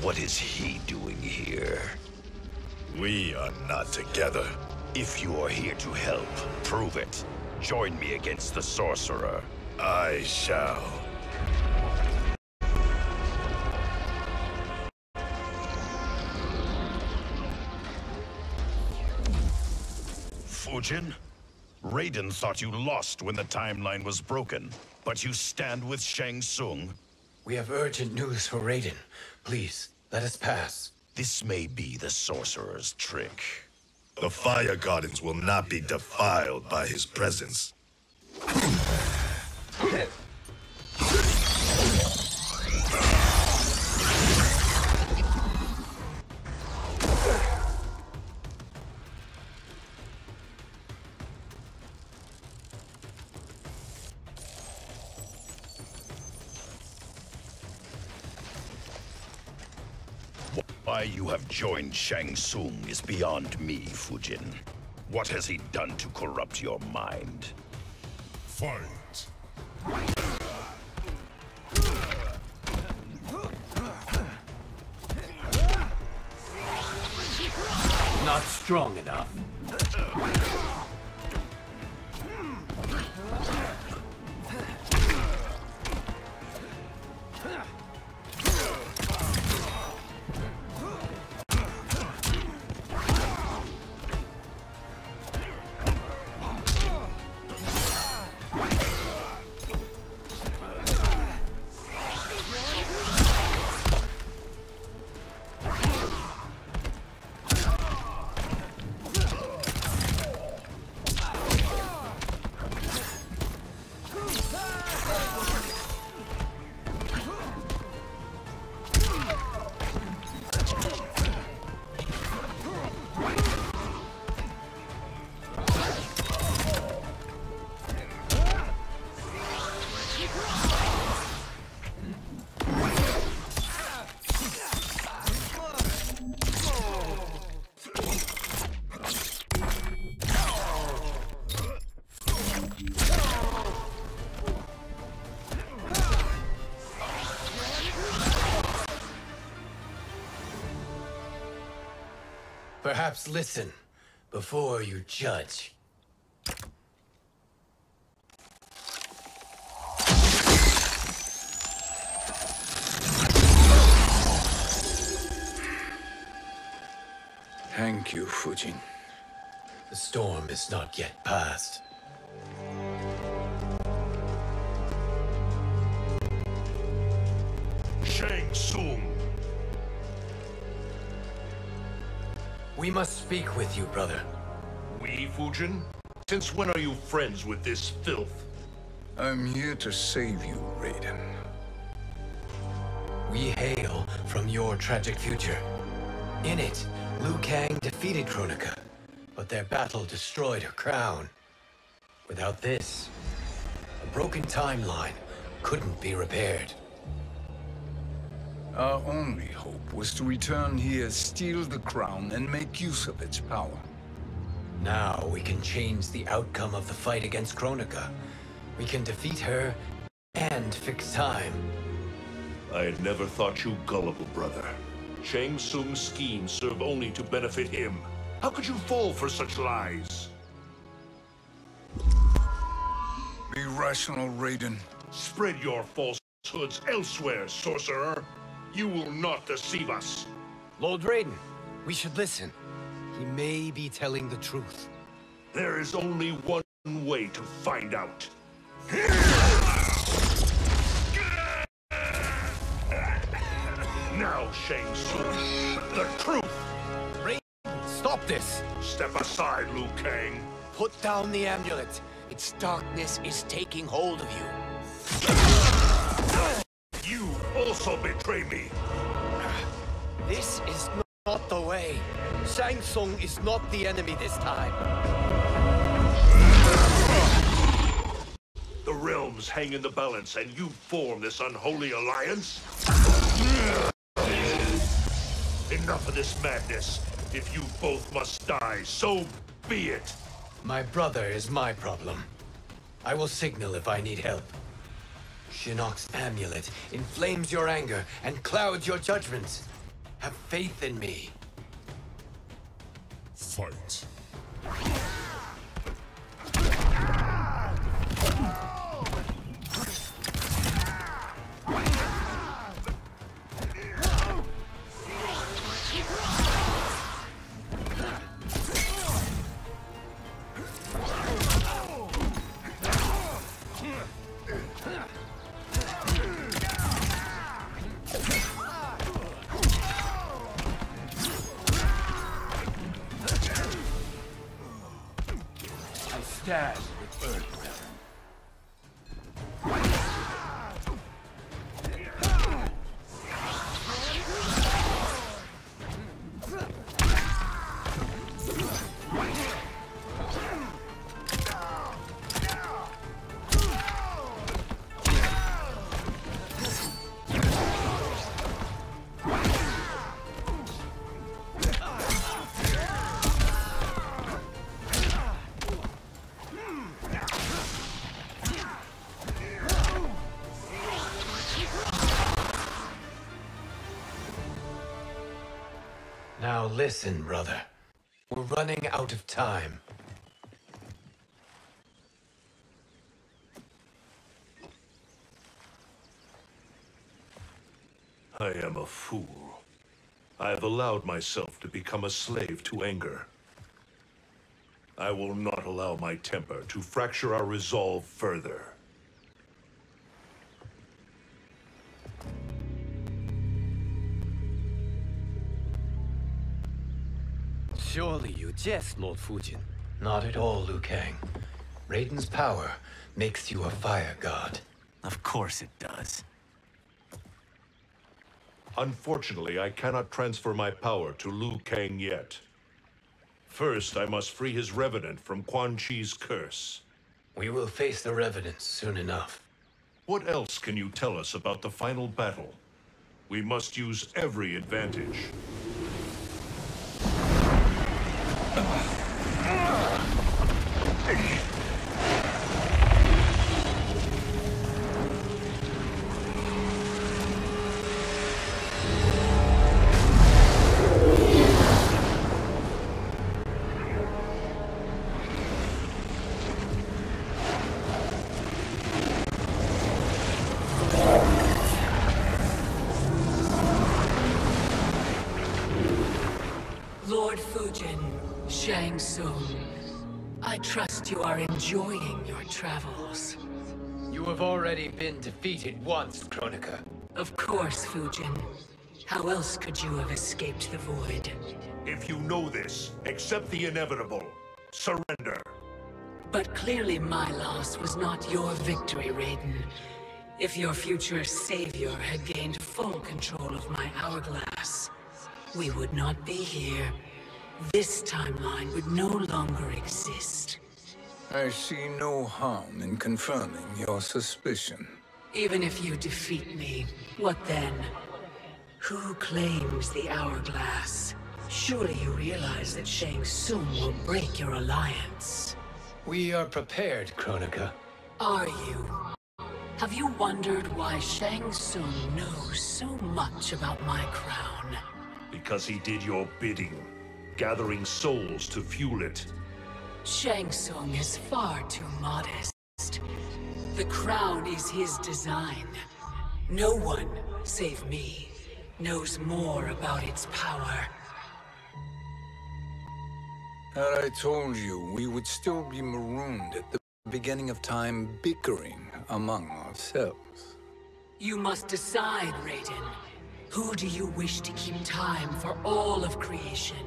What is he doing here? We are not together. If you are here to help, prove it. Join me against the sorcerer. I shall. Fujin? Raiden thought you lost when the timeline was broken, but you stand with Shang Tsung. We have urgent news for Raiden. Please, let us pass. This may be the sorcerer's trick. The fire gardens will not be defiled by his presence. Why you have joined Shang Tsung is beyond me, Fujin. What has he done to corrupt your mind? Fight! Not strong enough. Perhaps listen before you judge. Thank you, Fujin. The storm is not yet past. Shang Tsung! We must speak with you, brother. We, Fujin? Since when are you friends with this filth? I'm here to save you, Raiden. We hail from your tragic future. In it, Liu Kang defeated Kronika, but their battle destroyed her crown. Without this, a broken timeline couldn't be repaired. Our only hope was to return here, steal the crown, and make use of its power. Now we can change the outcome of the fight against Kronika. We can defeat her and fix time. I had never thought you gullible, brother. Shang Tsung's schemes serve only to benefit him. How could you fall for such lies? Be rational, Raiden. Spread your falsehoods elsewhere, sorcerer. You will not deceive us. Lord Raiden, we should listen. He may be telling the truth. There is only one way to find out. Shang Tsung. The truth! Stop this! Step aside, Liu Kang. Put down the amulet. Its darkness is taking hold of you. You also betray me. This is not the way. Shang Tsung is not the enemy this time. The realms hang in the balance, and you form this unholy alliance? Enough of this madness. If you both must die, so be it. My brother is my problem. I will signal if I need help. Shinnok's amulet inflames your anger and clouds your judgments. Have faith in me. Fight. Stand with earth. Now listen, brother. We're running out of time. I am a fool. I have allowed myself to become a slave to anger. I will not allow my temper to fracture our resolve further. Surely you jest, Lord Fujin. Not at all, Liu Kang. Raiden's power makes you a fire god. Of course it does. Unfortunately, I cannot transfer my power to Liu Kang yet. First, I must free his revenant from Quan Chi's curse. We will face the revenants soon enough. What else can you tell us about the final battle? We must use every advantage. Lord Fujin, Shang Tsung, I trust you are enjoying your travels. You have already been defeated once, Kronika. Of course, Fujin. How else could you have escaped the void? If you know this, accept the inevitable. Surrender. But clearly my loss was not your victory, Raiden. If your future savior had gained full control of my hourglass, we would not be here. This timeline would no longer exist. I see no harm in confirming your suspicion. Even if you defeat me, what then? Who claims the hourglass? Surely you realize that Shang Tsung will break your alliance. We are prepared, Kronika. Are you? Have you wondered why Shang Tsung knows so much about my crown? Because he did your bidding, gathering souls to fuel it. Shang Tsung is far too modest. The crown is his design. No one, save me, knows more about its power. Had I told you, we would still be marooned at the beginning of time, bickering among ourselves. You must decide, Raiden. Who do you wish to keep time for all of creation?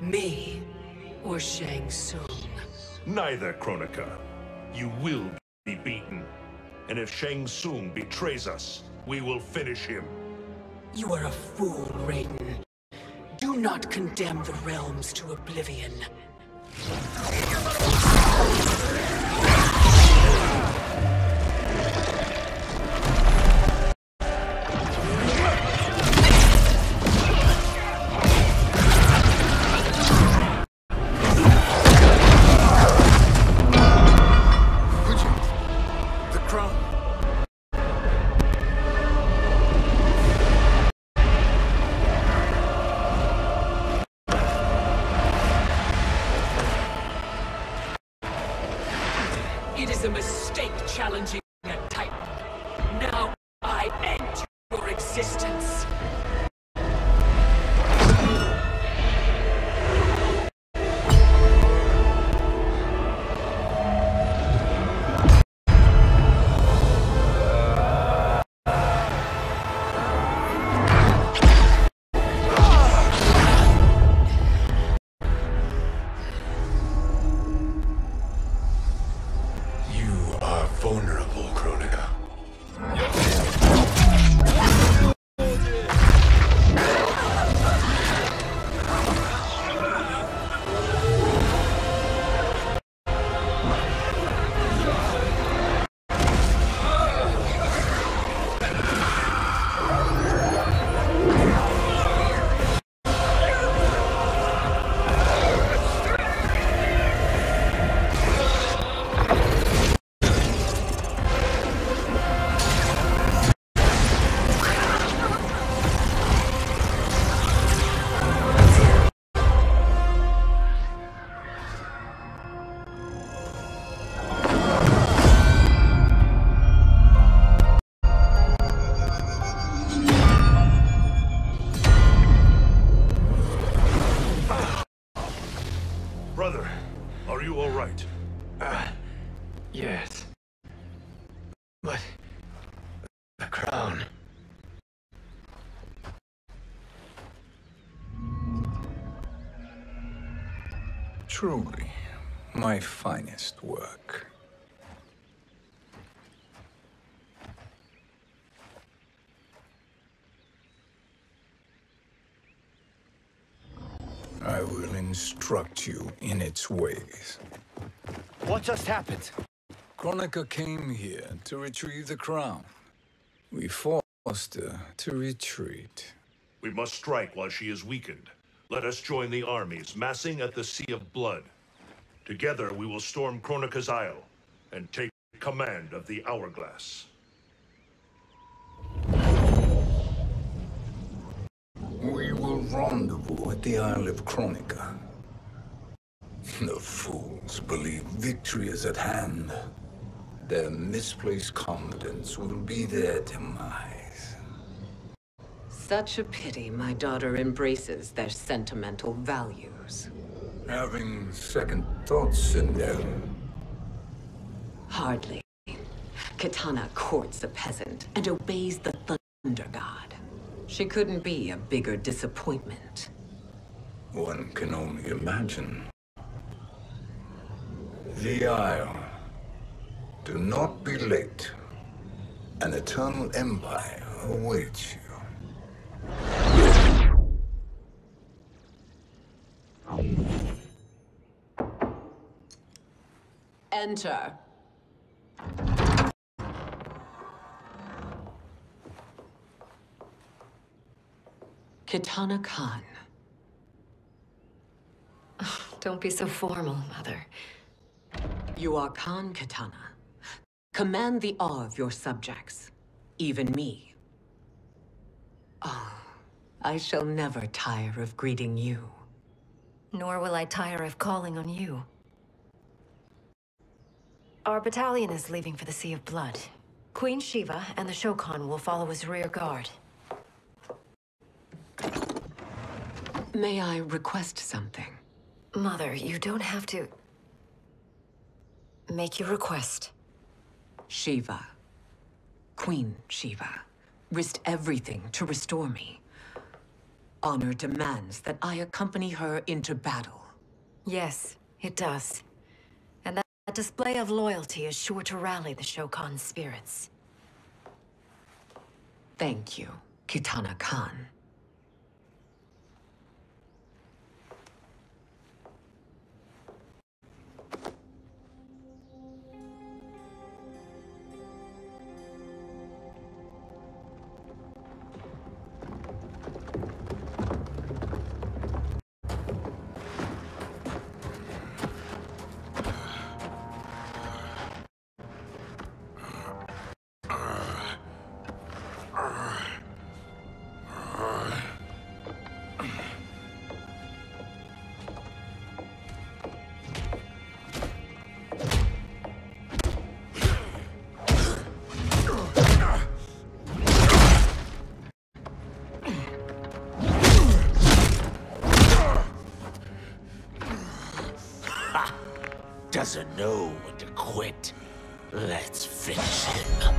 Me or Shang Tsung? Neither, Kronika. You will be beaten. And if Shang Tsung betrays us, we will finish him. You are a fool, Raiden. Do not condemn the realms to oblivion. It is a mistake challenging a Titan. Now I end your existence. Vulnerable, Kronika. Brother, are you all right? Yes. But the crown. Truly, my finest work. I will instruct you in its ways. What just happened? Kronika came here to retrieve the crown. We forced her to retreat. We must strike while she is weakened. Let us join the armies massing at the Sea of Blood. Together we will storm Kronika's Isle and take command of the Hourglass. We will rendezvous at the Isle of Kronika. The fools believe victory is at hand. Their misplaced confidence will be their demise. Such a pity my daughter embraces their sentimental values. Having second thoughts, Sindel. Hardly. Kitana courts a peasant and obeys the Thunder God. She couldn't be a bigger disappointment. One can only imagine. The Isle. Do not be late. An eternal empire awaits you. Enter. Kitana Khan. Don't be so formal, Mother. You are Khan Kitana. Command the awe of your subjects, even me. Oh, I shall never tire of greeting you. Nor will I tire of calling on you. Our battalion is leaving for the Sea of Blood. Queen Shiva and the Shokan will follow as rear guard. May I request something? Mother, you don't have to... Make your request. Shiva. Queen Shiva. risked everything to restore me. Honor demands that I accompany her into battle. Yes, it does. And that display of loyalty is sure to rally the Shokan's spirits. Thank you, Kitana Khan. Doesn't know when to quit. Let's finish him.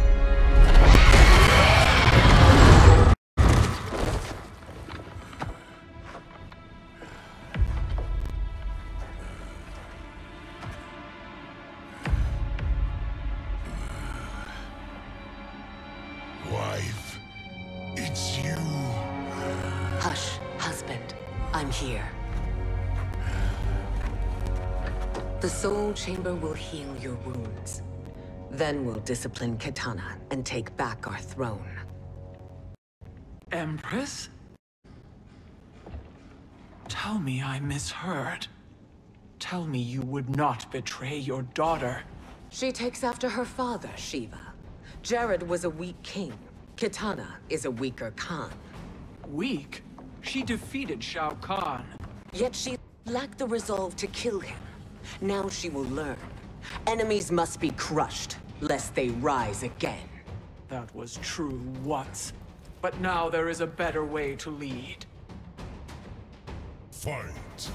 Wife, it's you. Hush, husband. I'm here. The Soul Chamber will heal your wounds. Then we'll discipline Kitana and take back our throne. Empress? Tell me I misheard. Tell me you would not betray your daughter. She takes after her father, Shiva. Jared was a weak king. Kitana is a weaker Khan. Weak? She defeated Shao Kahn. Yet she lacked the resolve to kill him. Now she will learn. Enemies must be crushed, lest they rise again. That was true once. But now there is a better way to lead. Fight.